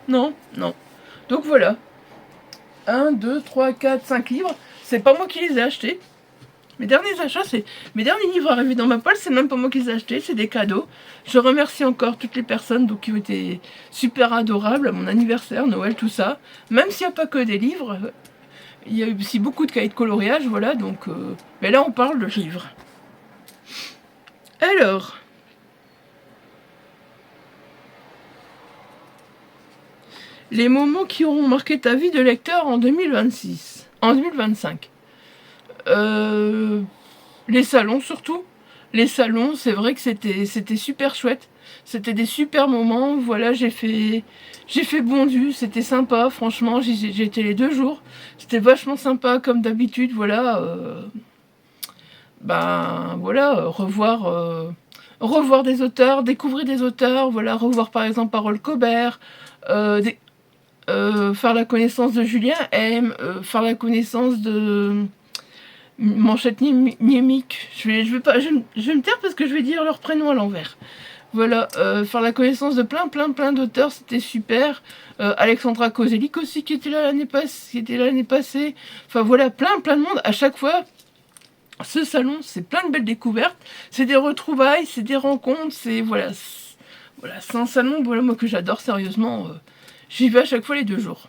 non. Donc voilà. 1, 2, 3, 4, 5 livres. C'est pas moi qui les ai achetés. Mes derniers achats, mes derniers livres arrivés dans ma poche, c'est même pas moi qui les ai achetés, c'est des cadeaux. Je remercie encore toutes les personnes qui ont été super adorables à mon anniversaire, Noël, tout ça. Même s'il n'y a pas que des livres. Il y a eu aussi beaucoup de cahiers de coloriage, voilà, donc... mais là, on parle de livres. Alors... les moments qui auront marqué ta vie de lecteur en 2026. En 2025. Les salons, surtout. Les salons, c'est vrai que c'était super chouette. C'était des super moments. Voilà, j'ai fait Bondu, c'était sympa, franchement, j'ai été les 2 jours. C'était vachement sympa, comme d'habitude, voilà. Ben, voilà, revoir des auteurs, découvrir des auteurs, voilà, revoir par exemple Parole Cobert, faire la connaissance de Julien M, faire la connaissance de Manchette Niemic. Je vais me taire parce que je vais dire leur prénom à l'envers. Voilà, faire la connaissance de plein d'auteurs, c'était super. Alexandra Kozelik aussi qui était là l'année passée. Enfin voilà, plein de monde. À chaque fois, ce salon, c'est plein de belles découvertes. C'est des retrouvailles, c'est des rencontres, c'est voilà, c'est un salon, voilà, moi que j'adore sérieusement. J'y vais à chaque fois les 2 jours.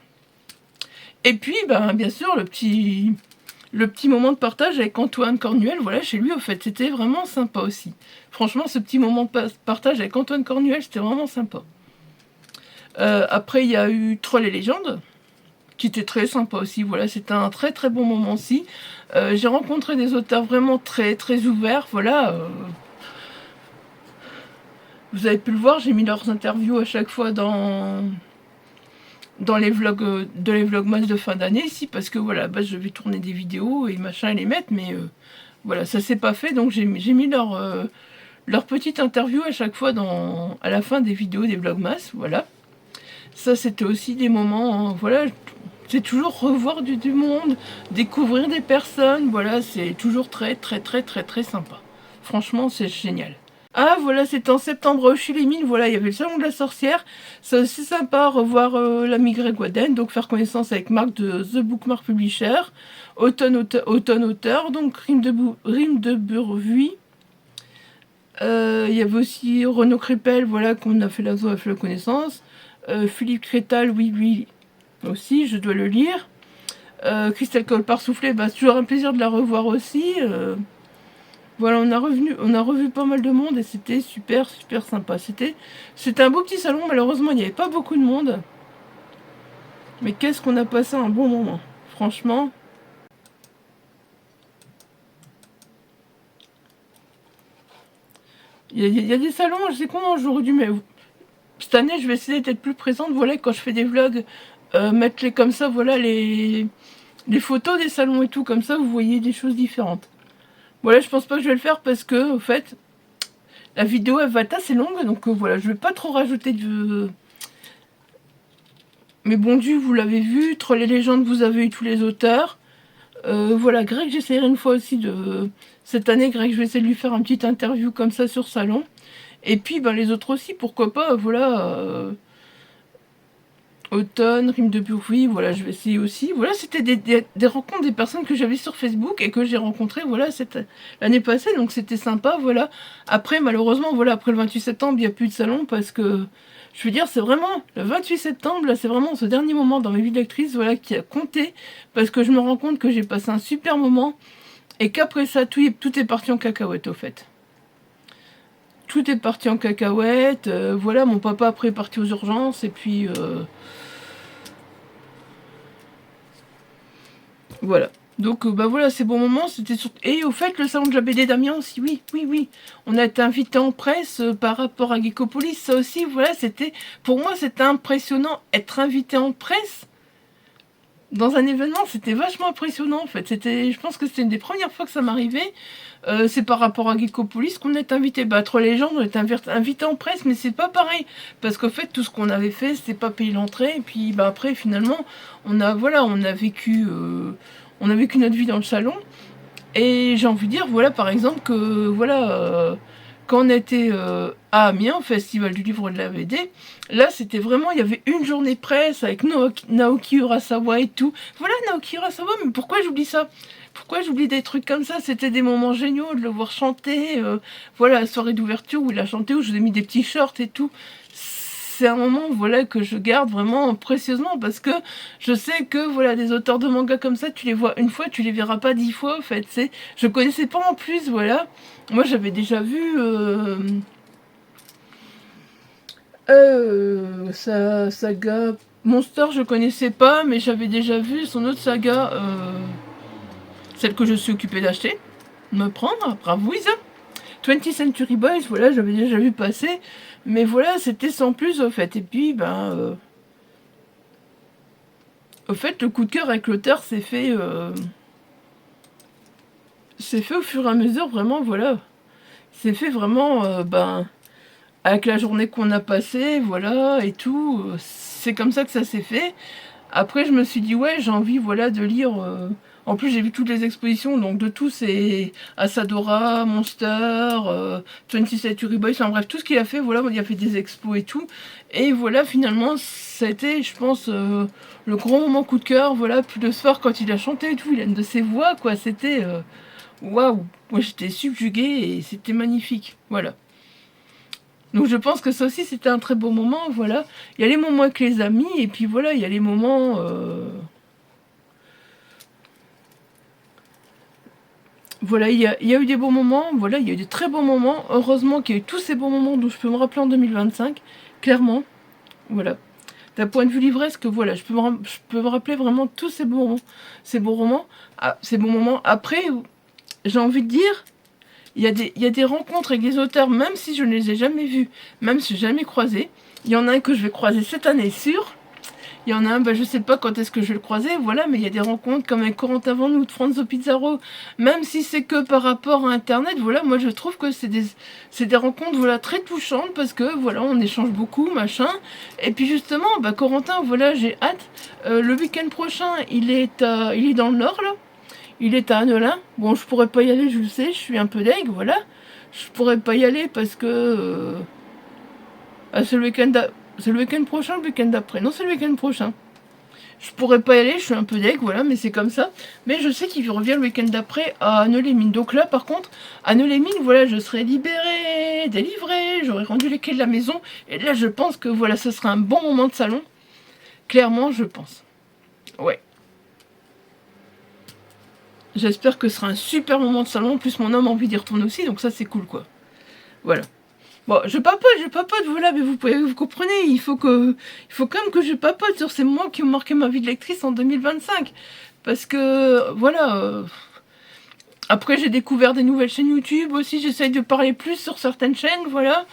Et puis, ben, bien sûr, le petit moment de partage avec Antoine Cornuel, voilà, chez lui, au fait, c'était vraiment sympa aussi. Franchement, ce petit moment de partage avec Antoine Cornuel, c'était vraiment sympa. Après, il y a eu Troll et Légendes, qui était très sympa aussi. Voilà, c'était un très bon moment aussi. J'ai rencontré des auteurs vraiment très ouverts, voilà. Vous avez pu le voir, j'ai mis leurs interviews à chaque fois dans les vlogs les vlogmas de fin d'année ici, parce que voilà, bah, je vais tourner des vidéos et machin et les mettre, mais voilà, ça s'est pas fait, donc j'ai mis leur petite interview à chaque fois à la fin des vidéos des vlogmas, voilà. Ça c'était aussi des moments, hein, voilà, c'est toujours revoir du monde, découvrir des personnes, voilà, c'est toujours très sympa. Franchement, c'est génial. Ah voilà, c'était en septembre chez les Mines, voilà, il y avait le salon de la sorcière. C'est aussi sympa, revoir l'ami Greg Waden, donc faire connaissance avec Marc de The Bookmark Publisher, Automne auteur, donc Rime de Burvuy. Il y avait aussi Renaud Crépel, voilà, qu'on a fait la connaissance. Philippe Crétal, oui, aussi, je dois le lire. Christelle Colpart Soufflé, bah, c'est toujours un plaisir de la revoir aussi. Voilà, on a revu pas mal de monde et c'était super sympa. C'était un beau petit salon, malheureusement il n'y avait pas beaucoup de monde. Mais qu'est-ce qu'on a passé un bon moment, franchement. Il y a des salons, je sais comment j'aurais dû, mais cette année je vais essayer d'être plus présente. Voilà, quand je fais des vlogs, mettre les comme ça, voilà, les photos des salons et tout, comme ça vous voyez des choses différentes. Voilà, je pense pas que je vais le faire parce que, au fait, la vidéo elle va être assez longue, donc voilà, je vais pas trop rajouter de... Mais Bondu, vous l'avez vu, Troll et Légendes, vous avez eu tous les auteurs. Voilà, Greg, j'essaierai une fois aussi de... Cette année, Greg, je vais essayer de lui faire un petit interview comme ça sur Salon. Et puis, ben, les autres aussi, pourquoi pas, voilà... Automne, Rime de Burvuy, voilà, je vais essayer aussi. Voilà, c'était des rencontres des personnes que j'avais sur Facebook et que j'ai rencontrées, voilà, l'année passée, donc c'était sympa, voilà. Après, malheureusement, voilà, après le 28 septembre, il n'y a plus de salon parce que, je veux dire, c'est vraiment, le 28 septembre, là, c'est vraiment ce dernier moment dans ma vie d'actrice, voilà, qui a compté, parce que je me rends compte que j'ai passé un super moment et qu'après ça, tout est parti en cacahuète, au fait. Tout est parti en cacahuète, voilà, mon papa après est parti aux urgences, et puis... voilà. Donc bah voilà, ces bons moments, c'était surtout... Et au fait, le salon de la BD d'Amiens aussi, oui. On a été invité en presse par rapport à Geekopolis, ça aussi, voilà, c'était... Pour moi, c'était impressionnant, être invité en presse dans un événement, c'était vachement impressionnant, en fait. Je pense que c'était une des premières fois que ça m'arrivait. C'est par rapport à Geekopolis qu'on est invité. Bah, Troll Légendes, on est invité en presse, mais c'est pas pareil. Parce qu'en fait, tout ce qu'on avait fait, c'était pas payer l'entrée. Et puis, bah, après, finalement, on a vécu notre vie dans le salon. Et j'ai envie de dire, voilà, par exemple, que, voilà, quand on était à Amiens, au Festival du Livre de la BD, là, c'était vraiment, il y avait une journée presse avec Naoki Urasawa et tout. Voilà, Naoki Urasawa, mais pourquoi j'oublie ça ? Pourquoi j'oublie des trucs comme ça? C'était des moments géniaux de le voir chanter. Voilà, la soirée d'ouverture où il a chanté, où je vous ai mis des petits shorts et tout. c'est un moment, voilà, que je garde vraiment précieusement, parce que je sais que, voilà, des auteurs de manga comme ça, tu les vois une fois, tu les verras pas 10 fois, en fait, je connaissais pas en plus, voilà. Moi, j'avais déjà vu sa saga Monster, je connaissais pas, mais j'avais déjà vu son autre saga, celle que je suis occupée d'acheter, me prendre, bravo Isa. 20th Century Boys, voilà, j'avais déjà vu passer, mais voilà, c'était sans plus, au fait. Et puis, au fait, le coup de cœur avec l'auteur c'est fait au fur et à mesure, vraiment, voilà. C'est fait vraiment, avec la journée qu'on a passée, voilà, et tout. C'est comme ça que ça s'est fait. Après, je me suis dit, ouais, j'ai envie, voilà, de lire. En plus, j'ai vu toutes les expositions, donc de tout, c'est Asadora, Monster, 20th Century Boys, enfin bref, tout ce qu'il a fait, voilà, il a fait des expos et tout. Et voilà, finalement, ça a été, je pense, le grand moment coup de cœur, voilà. Puis le soir, quand il a chanté et tout, il a une de ses voix, quoi, c'était waouh! Moi, j'étais subjuguée et c'était magnifique, voilà. Donc je pense que ça aussi c'était un très beau moment, voilà. Il y a les moments avec les amis, et puis voilà, il y a les moments... Voilà, il y a eu des bons moments, voilà, il y a eu des très bons moments. Heureusement qu'il y a eu tous ces bons moments dont je peux me rappeler en 2025, clairement, voilà. D'un point de vue livresque, voilà, je peux me rappeler vraiment tous ces bons moments. Ces bons romans, ces bons moments. Après, j'ai envie de dire, il y a des rencontres avec des auteurs, même si je ne les ai jamais vus, même si je n'ai jamais croisés. Il y en a un que je vais croiser cette année, sûr. Il y en a un, je sais pas quand est-ce que je vais le croiser, voilà, mais il y a des rencontres comme avec Corentin Van ou de Franzo Pizarro, même si c'est que par rapport à Internet, voilà, moi je trouve que c'est des rencontres, voilà, très touchantes, parce que, voilà, on échange beaucoup, machin, et puis justement, Corentin, voilà, j'ai hâte, le week-end prochain, il est dans le Nord, là, il est à Annelin, bon, je pourrais pas y aller, je le sais, je suis un peu deg, voilà, je pourrais pas y aller parce que, c'est le week-end prochain, le week-end d'après. Non, c'est le week-end prochain. Je pourrais pas y aller, je suis un peu deg, voilà, mais c'est comme ça. Mais je sais qu'il revient le week-end d'après à Anneaux-les-Mines. Donc là, par contre, Anneaux-les-Mines, voilà, je serai libérée, délivrée, j'aurai rendu les clés de la maison. Et là, je pense que, voilà, ce sera un bon moment de salon. Clairement, je pense. Ouais. J'espère que ce sera un super moment de salon. En plus, mon homme a envie d'y retourner aussi, donc ça, c'est cool, quoi. Voilà. Bon, je papote, voilà, mais vous comprenez, il faut quand même que je papote sur ces moments qui ont marqué ma vie de lectrice en 2025. Parce que, voilà, après j'ai découvert des nouvelles chaînes YouTube aussi, j'essaye de parler plus sur certaines chaînes, voilà.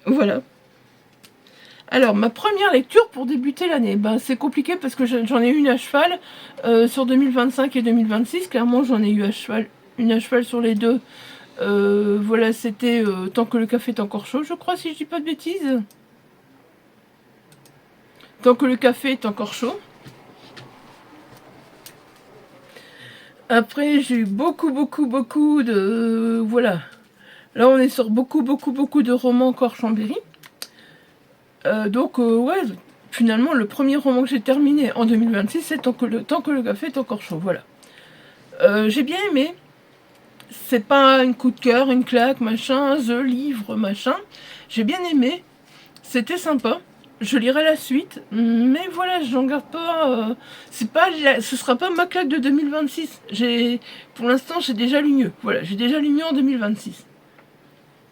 Voilà. Alors, ma première lecture pour débuter l'année, c'est compliqué parce que j'en ai une à cheval sur 2025 et 2026. Clairement, j'en ai eu une à cheval sur les deux. Voilà, c'était Tant que le café est encore chaud, je crois, si je dis pas de bêtises. Tant que le café est encore chaud. Après, j'ai eu beaucoup de... Voilà. Là, on est sur beaucoup de romans encore Chambéry. Donc, ouais, finalement, le premier roman que j'ai terminé en 2026, c'est Tant que le café est encore chaud, voilà. J'ai bien aimé. C'est pas un coup de cœur, une claque, machin, the livre, machin. J'ai bien aimé. C'était sympa. Je lirai la suite, mais voilà, j'en garde pas. Ce sera pas ma claque de 2026. Pour l'instant, j'ai déjà lu mieux. Voilà, j'ai déjà lu mieux en 2026.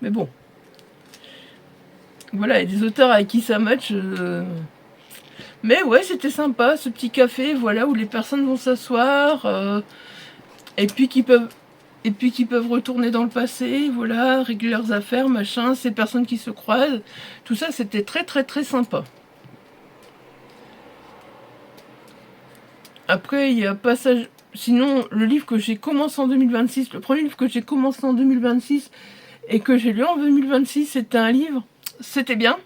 Mais bon, voilà, il y a des auteurs avec qui ça match. Mais ouais, c'était sympa, ce petit café, voilà, où les personnes vont s'asseoir, et puis qui peuvent retourner dans le passé, voilà, régler leurs affaires, machin, ces personnes qui se croisent. Tout ça, c'était très sympa. Après, il y a passage... Sinon, le livre que j'ai commencé en 2026, le premier livre que j'ai commencé en 2026 et que j'ai lu en 2026, c'était un livre... C'était bien,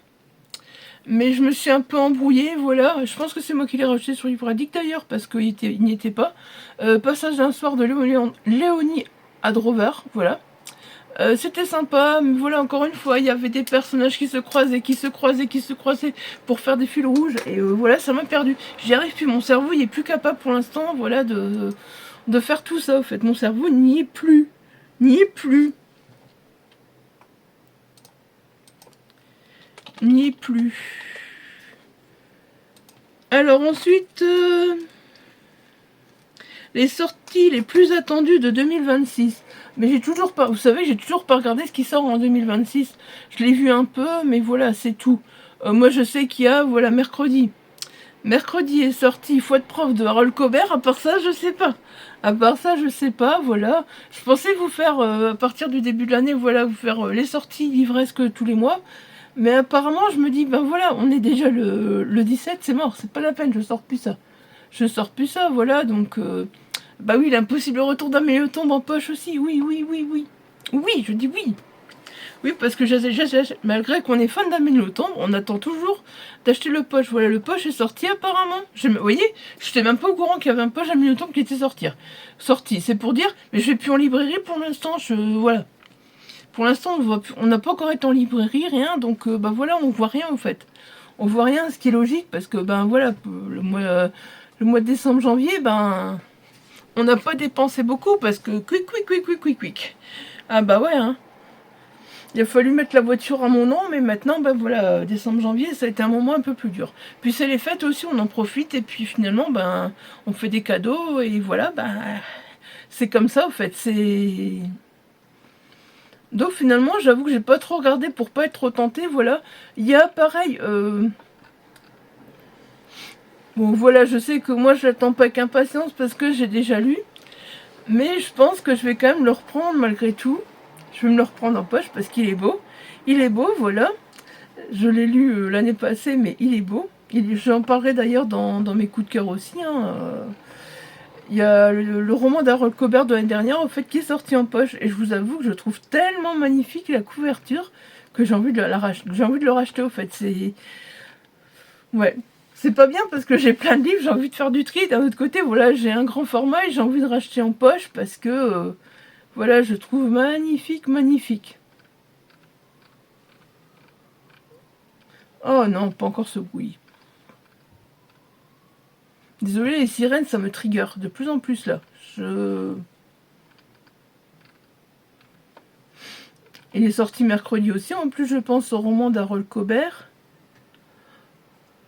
mais je me suis un peu embrouillée, voilà. Je pense que c'est moi qui l'ai racheté sur Livre Addict d'ailleurs, parce qu'il n'y était pas. Passage d'un soir de Léonie Adrover, voilà. C'était sympa, mais voilà, encore une fois, il y avait des personnages qui se croisaient, pour faire des fils rouges, et voilà, ça m'a perdu. J'y arrive plus, mon cerveau, il est plus capable pour l'instant, voilà, de faire tout ça, en fait. Mon cerveau n'y est plus. n'y est plus. Alors ensuite, les sorties les plus attendues de 2026. Mais j'ai toujours pas, vous savez, j'ai toujours pas regardé ce qui sort en 2026. Je l'ai vu un peu, mais voilà, c'est tout. Moi, je sais qu'il y a, voilà, mercredi. Mercredi est sorti Foi de prof de Harold Cobert. À part ça, je sais pas. À part ça, je sais pas, voilà. Je pensais vous faire, à partir du début de l'année, voilà, vous faire les sorties livresques tous les mois. Mais apparemment, je me dis, ben voilà, on est déjà le 17, c'est mort, c'est pas la peine, je sors plus ça. Je sors plus ça, voilà, donc... bah oui, l'impossible retour d'Amélie tombe en poche aussi, oui, oui, oui, oui. Oui, je dis oui. Oui, parce que malgré qu'on est fan d'Amélie tombe, on attend toujours d'acheter le poche. Voilà, le poche est sorti apparemment. Vous voyez, je n'étais même pas au courant qu'il y avait un poche d'Amélie tombe qui était sorti. C'est pour dire, mais je vais plus en librairie pour l'instant, voilà. Pour l'instant, on n'a pas encore été en librairie, rien, donc bah voilà, on voit rien en fait. On voit rien, ce qui est logique, parce que ben voilà, le mois de décembre, janvier, ben on n'a pas dépensé beaucoup, parce que quick. Ah bah ouais, hein. Il a fallu mettre la voiture à mon nom, mais maintenant, ben voilà, décembre, janvier, ça a été un moment un peu plus dur. Puis c'est les fêtes aussi, on en profite, et puis finalement, ben, on fait des cadeaux, et voilà, ben, c'est comme ça, en fait, c'est... Donc finalement, j'avoue que j'ai pas trop regardé pour pas être trop tentée, voilà. Il y a pareil, bon voilà, je sais que moi je l'attends pas avec impatience parce que j'ai déjà lu, mais je pense que je vais quand même le reprendre malgré tout. Je vais me le reprendre en poche parce qu'il est beau. Il est beau, voilà. Je l'ai lu l'année passée, mais il est beau. J'en parlerai d'ailleurs dans mes coups de cœur aussi, hein. Il y a le roman d'Harold Cobert de l'année dernière, en fait, qui est sorti en poche. Et je vous avoue que je trouve tellement magnifique la couverture que j'ai envie de j'ai envie de le racheter, au fait. C'est... Ouais. C'est pas bien parce que j'ai plein de livres, j'ai envie de faire du tri. D'un autre côté, voilà, j'ai un grand format et j'ai envie de racheter en poche parce que, voilà, je trouve magnifique. Oh non, pas encore ce bruit. Désolée, les sirènes, ça me trigger de plus en plus là. Il est sorti mercredi aussi. En plus, je pense au roman d'Harold Cobert.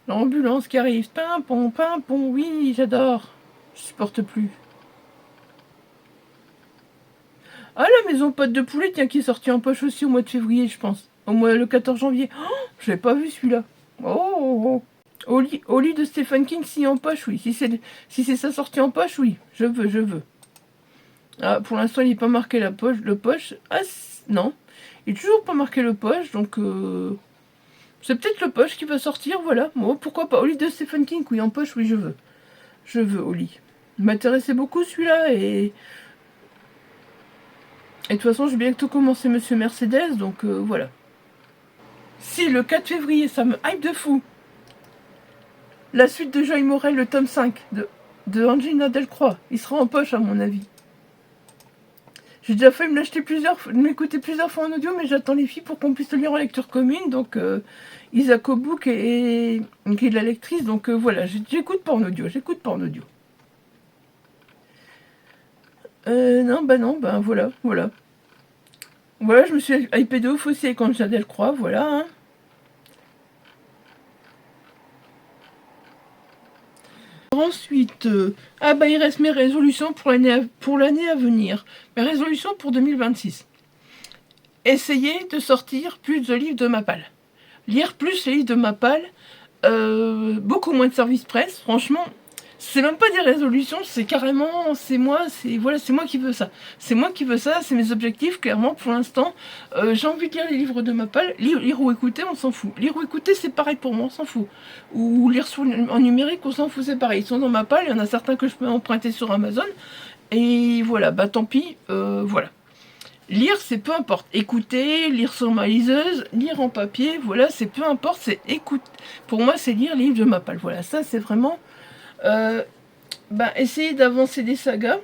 L'ambulance qui arrive. Pimpon, oui, j'adore. Je supporte plus. Ah, la maison pote de poulet, tiens, qui est sortie en poche aussi au mois de février, je pense. Le 14 janvier. Oh, je l'avais pas vu celui-là. Oh. Au lit de Stephen King, si en poche, oui. Si c'est sa sortie en poche, oui. Je veux. Ah, pour l'instant, il n'est pas marqué le poche. Ah, non. Il n'est toujours pas marqué le poche, donc... c'est peut-être le poche qui va sortir, voilà. Bon, pourquoi pas. Au lit de Stephen King, oui, en poche, oui, je veux. Je veux au lit. Il m'intéressait beaucoup celui-là, et de toute façon, j'ai bientôt commencé Monsieur Mercedes, donc voilà. Si, le 4 février, ça me hype de fou. La suite de Joy Morel, le tome 5 de Angelina Delcroix. Il sera en poche, à mon avis. J'ai déjà failli m'écouter plusieurs fois en audio, mais j'attends les filles pour qu'on puisse le lire en lecture commune. Donc, Isaac Obouk qui est de la lectrice. Donc, voilà, j'écoute pas en audio. Non, voilà. Voilà, je me suis hypé de ouf aussi avec Angela Delcroix, voilà. Hein. Ensuite, il reste mes résolutions pour l'année à venir. Mes résolutions pour 2026. Essayez de sortir plus de livres de Mappal. Lire plus les livres de Mappal. Beaucoup moins de service presse. Franchement, c'est même pas des résolutions, c'est carrément, c'est moi qui veux ça. C'est mes objectifs, clairement, pour l'instant. J'ai envie de lire les livres de Mappal. Lire ou écouter, on s'en fout. Lire ou écouter, c'est pareil pour moi, on s'en fout. Ou lire en numérique, on s'en fout, c'est pareil. Ils sont dans Mappal, il y en a certains que je peux emprunter sur Amazon. Et voilà, bah tant pis, voilà. Lire, c'est peu importe. Écouter, lire sur ma liseuse, lire en papier, voilà, c'est peu importe, c'est écoute. Pour moi, c'est lire les livres de Mappal. Voilà, ça, c'est vraiment... essayer d'avancer des sagas.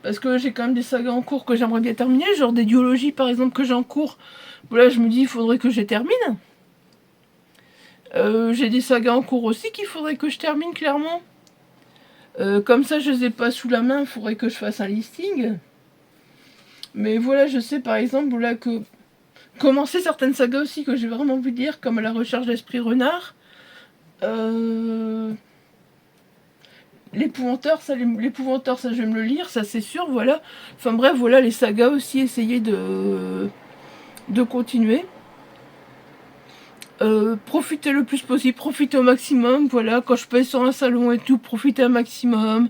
Parce que j'ai quand même des sagas en cours que j'aimerais bien terminer. Genre des duologies, par exemple, que j'ai en cours. Voilà, je me dis, il faudrait que je les termine. J'ai des sagas en cours aussi qu'il faudrait que je termine, clairement. Comme ça, je les ai pas sous la main, il faudrait que je fasse un listing. Mais voilà, je sais par exemple là que commencer certaines sagas aussi que j'ai vraiment envie de lire, comme La Recherche d'Esprit Renard. L'Épouvanteur, ça je vais me le lire, ça c'est sûr, voilà. Enfin bref, voilà les sagas aussi, essayer de continuer. Profiter le plus possible, profiter au maximum, voilà, quand je peux être sur un salon et tout, profiter un maximum.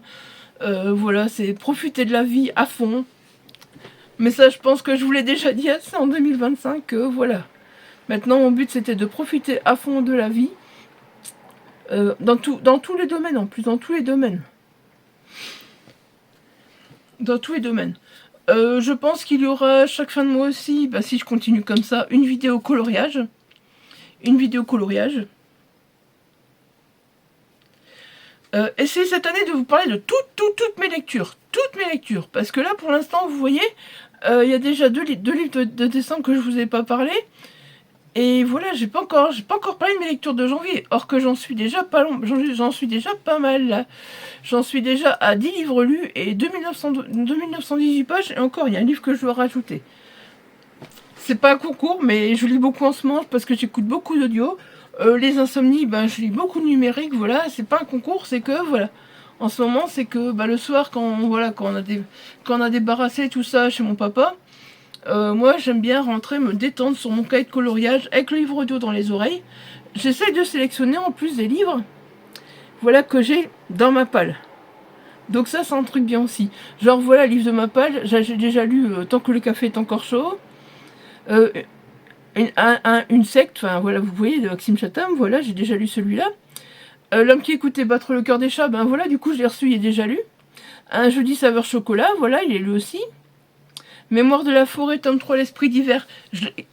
Voilà, c'est profiter de la vie à fond. Mais ça, je pense que je vous l'ai déjà dit assez en 2025, que voilà. Maintenant, mon but, c'était de profiter à fond de la vie. Dans tous les domaines, en plus, dans tous les domaines. Dans tous les domaines. Je pense qu'il y aura chaque fin de mois aussi, bah, si je continue comme ça, une vidéo coloriage. Une vidéo coloriage. Essayez cette année de vous parler de toutes mes lectures. Toutes mes lectures. Parce que là, pour l'instant, vous voyez, il y a déjà deux livres de décembre que je vous ai pas parlé. Et voilà, j'ai pas encore parlé de mes lectures de janvier. Or que j'en suis déjà pas long, j'en suis déjà pas mal là. J'en suis déjà à 10 livres lus et 2918 pages. Et encore, il y a un livre que je dois rajouter. C'est pas un concours, mais je lis beaucoup en ce moment parce que j'écoute beaucoup d'audio. Les insomnies, ben, je lis beaucoup de numérique, voilà. C'est pas un concours, c'est que, voilà. En ce moment, c'est que bah, le soir, quand on a débarrassé tout ça chez mon papa, moi, j'aime bien rentrer, me détendre sur mon cahier de coloriage avec le livre audio dans les oreilles. J'essaie de sélectionner en plus des livres, voilà, que j'ai dans ma palle. Donc ça, c'est un truc bien aussi. Genre, voilà, livre de ma palle, j'ai déjà lu Tant que le café est encore chaud. Une secte, enfin voilà, vous voyez, de Maxime Chatham, voilà, j'ai déjà lu celui-là. L'homme qui écoutait battre le cœur des chats, ben voilà, du coup, je l'ai reçu, il est déjà lu. Un jeudi saveur chocolat, voilà, il est lu aussi. Mémoire de la forêt, tome 3, l'esprit d'hiver.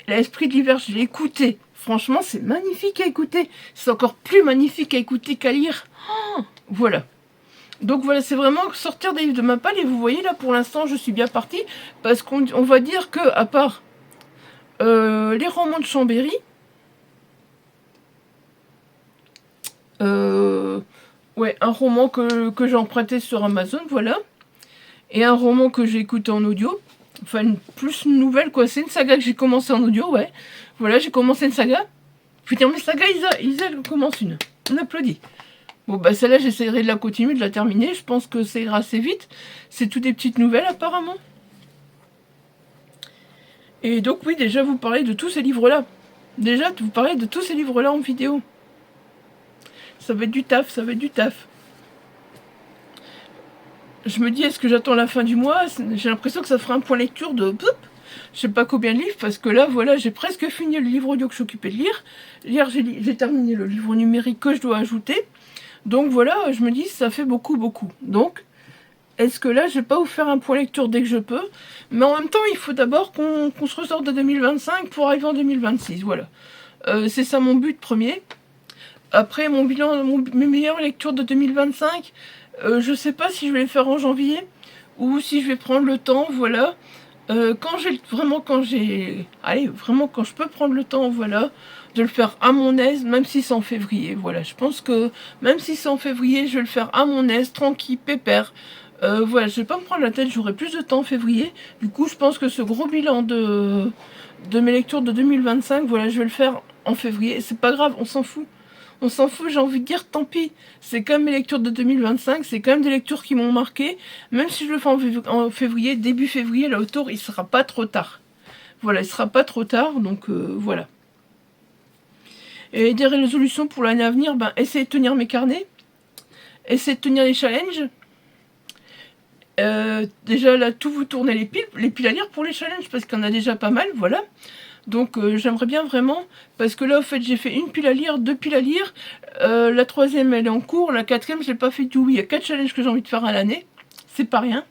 L'esprit d'hiver, je l'ai écouté. Franchement, c'est magnifique à écouter. C'est encore plus magnifique à écouter qu'à lire. Oh, voilà. Donc voilà, c'est vraiment sortir des livres de ma palle. Et vous voyez, là, pour l'instant, je suis bien partie. Parce qu'on va dire que, à part les romans de Chambéry, ouais, un roman que j'ai emprunté sur Amazon, voilà. Et un roman que j'ai écouté en audio. Enfin, plus une nouvelle, quoi. C'est une saga que j'ai commencé en audio, ouais. Voilà, j'ai commencé une saga. Putain, mais saga, Isa commence une. On applaudit. Bon, bah celle-là, j'essaierai de la continuer, de la terminer. Je pense que ça ira assez vite. C'est toutes des petites nouvelles, apparemment. Et donc, oui, déjà, vous parlez de tous ces livres-là. Déjà, vous parlez de tous ces livres-là en vidéo. Ça va être du taf, ça va être du taf. Je me dis, est-ce que j'attends la fin du mois? J'ai l'impression que ça fera un point lecture de... Je sais pas combien de livres, parce que là, voilà, j'ai presque fini le livre audio que je suis occupée de lire. Hier, j'ai terminé le livre numérique que je dois ajouter. Donc voilà, je me dis, ça fait beaucoup. Donc, est-ce que là, je vais pas vous faire un point lecture dès que je peux? Mais en même temps, il faut d'abord qu'on se ressorte de 2025 pour arriver en 2026, voilà. C'est ça mon but premier. Après, mon bilan, mes meilleures lectures de 2025, je sais pas si je vais les faire en janvier ou si je vais prendre le temps, voilà. Quand je peux prendre le temps, voilà, de le faire à mon aise, même si c'est en février, voilà. Je pense que même si c'est en février, je vais le faire à mon aise, tranquille, pépère. Voilà, je vais pas me prendre la tête, j'aurai plus de temps en février. Du coup, je pense que ce gros bilan de mes lectures de 2025, voilà, je vais le faire en février. C'est pas grave, on s'en fout. On s'en fout, j'ai envie de dire, tant pis. C'est quand même mes lectures de 2025, c'est quand même des lectures qui m'ont marqué. Même si je le fais en février, début février, là autour, il sera pas trop tard. Voilà, il sera pas trop tard, donc voilà. Et des résolutions pour l'année à venir, ben, essayer de tenir mes carnets. Essayer de tenir les challenges. Déjà là, tout vous tournez les piles à lire pour les challenges, parce qu'il y en a déjà pas mal, voilà. Donc j'aimerais bien vraiment, parce que là au fait j'ai fait une pile à lire, deux piles à lire, la troisième elle est en cours, la quatrième je l'ai pas fait du tout. Il y a 4 challenges que j'ai envie de faire à l'année, c'est pas rien.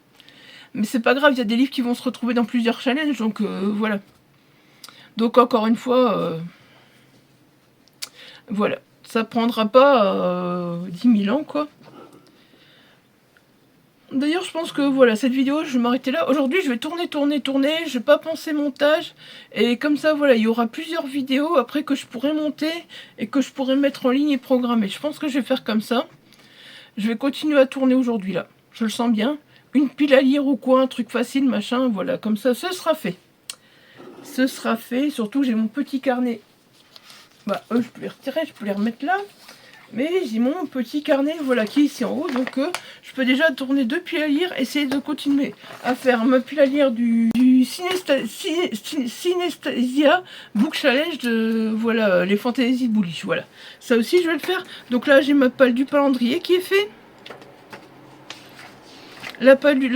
Mais c'est pas grave, il y a des livres qui vont se retrouver dans plusieurs challenges, donc voilà. Donc encore une fois, voilà, ça prendra pas 10 000 ans quoi. D'ailleurs, je pense que voilà, cette vidéo, je vais m'arrêter là. Aujourd'hui, je vais tourner. Je vais pas penser montage. Et comme ça, voilà, il y aura plusieurs vidéos après que je pourrai monter et que je pourrai mettre en ligne et programmer. Je pense que je vais faire comme ça. Je vais continuer à tourner aujourd'hui, là. Je le sens bien. Une pile à lire ou quoi, un truc facile, machin, voilà. Comme ça, ce sera fait. ce sera fait. Surtout, j'ai mon petit carnet. Bah, eux, je peux les retirer, je peux les remettre là. Mais j'ai mon petit carnet, voilà, qui est ici en haut. Donc, je peux déjà tourner 2 piles à lire, essayer de continuer à faire ma pile à lire du Synesthesia Book Challenge de, voilà, les fantasy bullish. Voilà, ça aussi, je vais le faire. Donc là, j'ai ma palle du calendrier qui est fait. La palle du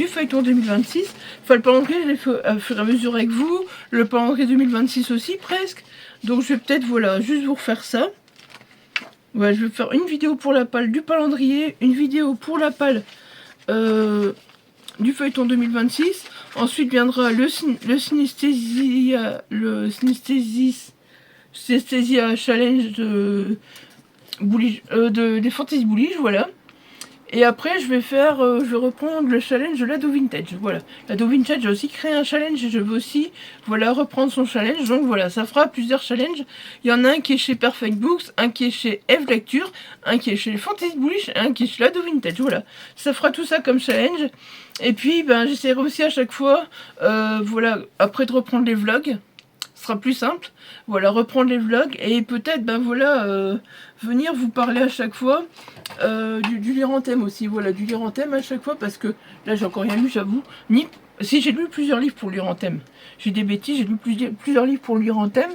feuilleton 2026. Enfin, le calendrier, je l'ai fait à fur et à mesure avec vous. Le calendrier 2026 aussi, presque. Donc, je vais peut-être, voilà, juste vous refaire ça. Voilà, je vais faire une vidéo pour la palle du calendrier, une vidéo pour la palle du feuilleton 2026. Ensuite viendra le Synesthesia Challenge des Fantasy Bullish, voilà. Et après, je vais reprendre le challenge de l'Ado Vintage. Voilà. L'Ado Vintage, j'ai aussi créé un challenge et je veux aussi, voilà, reprendre son challenge. Donc voilà, ça fera plusieurs challenges. Il y en a un qui est chez Perfect Books, un qui est chez Eve Lecture, un qui est chez Fantasy Bullish et un qui est chez l'Ado Vintage. Voilà. Ça fera tout ça comme challenge. Et puis, ben, j'essaierai aussi à chaque fois, voilà, après de reprendre les vlogs. Ce sera plus simple, voilà, reprendre les vlogs et peut-être, ben voilà, venir vous parler à chaque fois du lire en thème aussi, voilà, du lire en thème à chaque fois, parce que là j'ai encore rien lu, j'avoue, ni si j'ai lu plusieurs livres pour lire en thème, j'ai des bêtises, j'ai lu plusieurs livres pour lire en thème,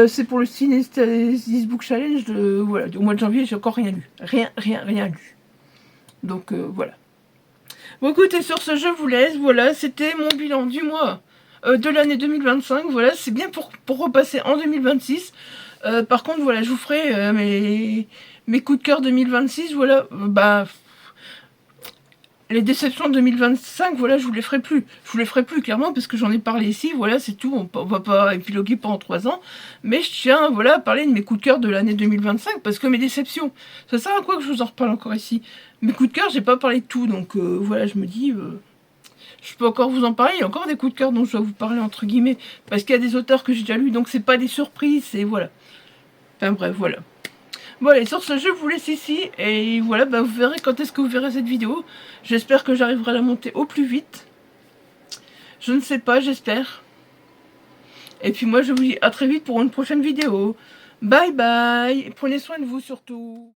c'est pour le Synesthesia Book Challenge, voilà, au mois de janvier, j'ai encore rien lu, rien lu, donc voilà. Bon écoutez, sur ce je vous laisse, voilà, c'était mon bilan du mois de l'année 2025, voilà, c'est bien pour repasser en 2026. Par contre, voilà, je vous ferai mes coups de cœur 2026, voilà, bah, les déceptions 2025, voilà, je vous les ferai plus. Je vous les ferai plus, clairement, parce que j'en ai parlé ici, voilà, c'est tout, on va pas épiloguer pendant 3 ans, mais je tiens, voilà, à parler de mes coups de cœur de l'année 2025, parce que mes déceptions, ça sert à quoi que je vous en reparle encore ici? Mes coups de cœur, j'ai pas parlé de tout, donc voilà, je me dis... je peux encore vous en parler, il y a encore des coups de cœur dont je dois vous parler entre guillemets, parce qu'il y a des auteurs que j'ai déjà lus, donc c'est pas des surprises, c'est voilà. Enfin bref, voilà. Bon allez, sur ce, je vous laisse ici, et voilà, bah, vous verrez quand est-ce que vous verrez cette vidéo. J'espère que j'arriverai à la monter au plus vite. Je ne sais pas, j'espère. Et puis moi, je vous dis à très vite pour une prochaine vidéo. Bye bye, prenez soin de vous surtout.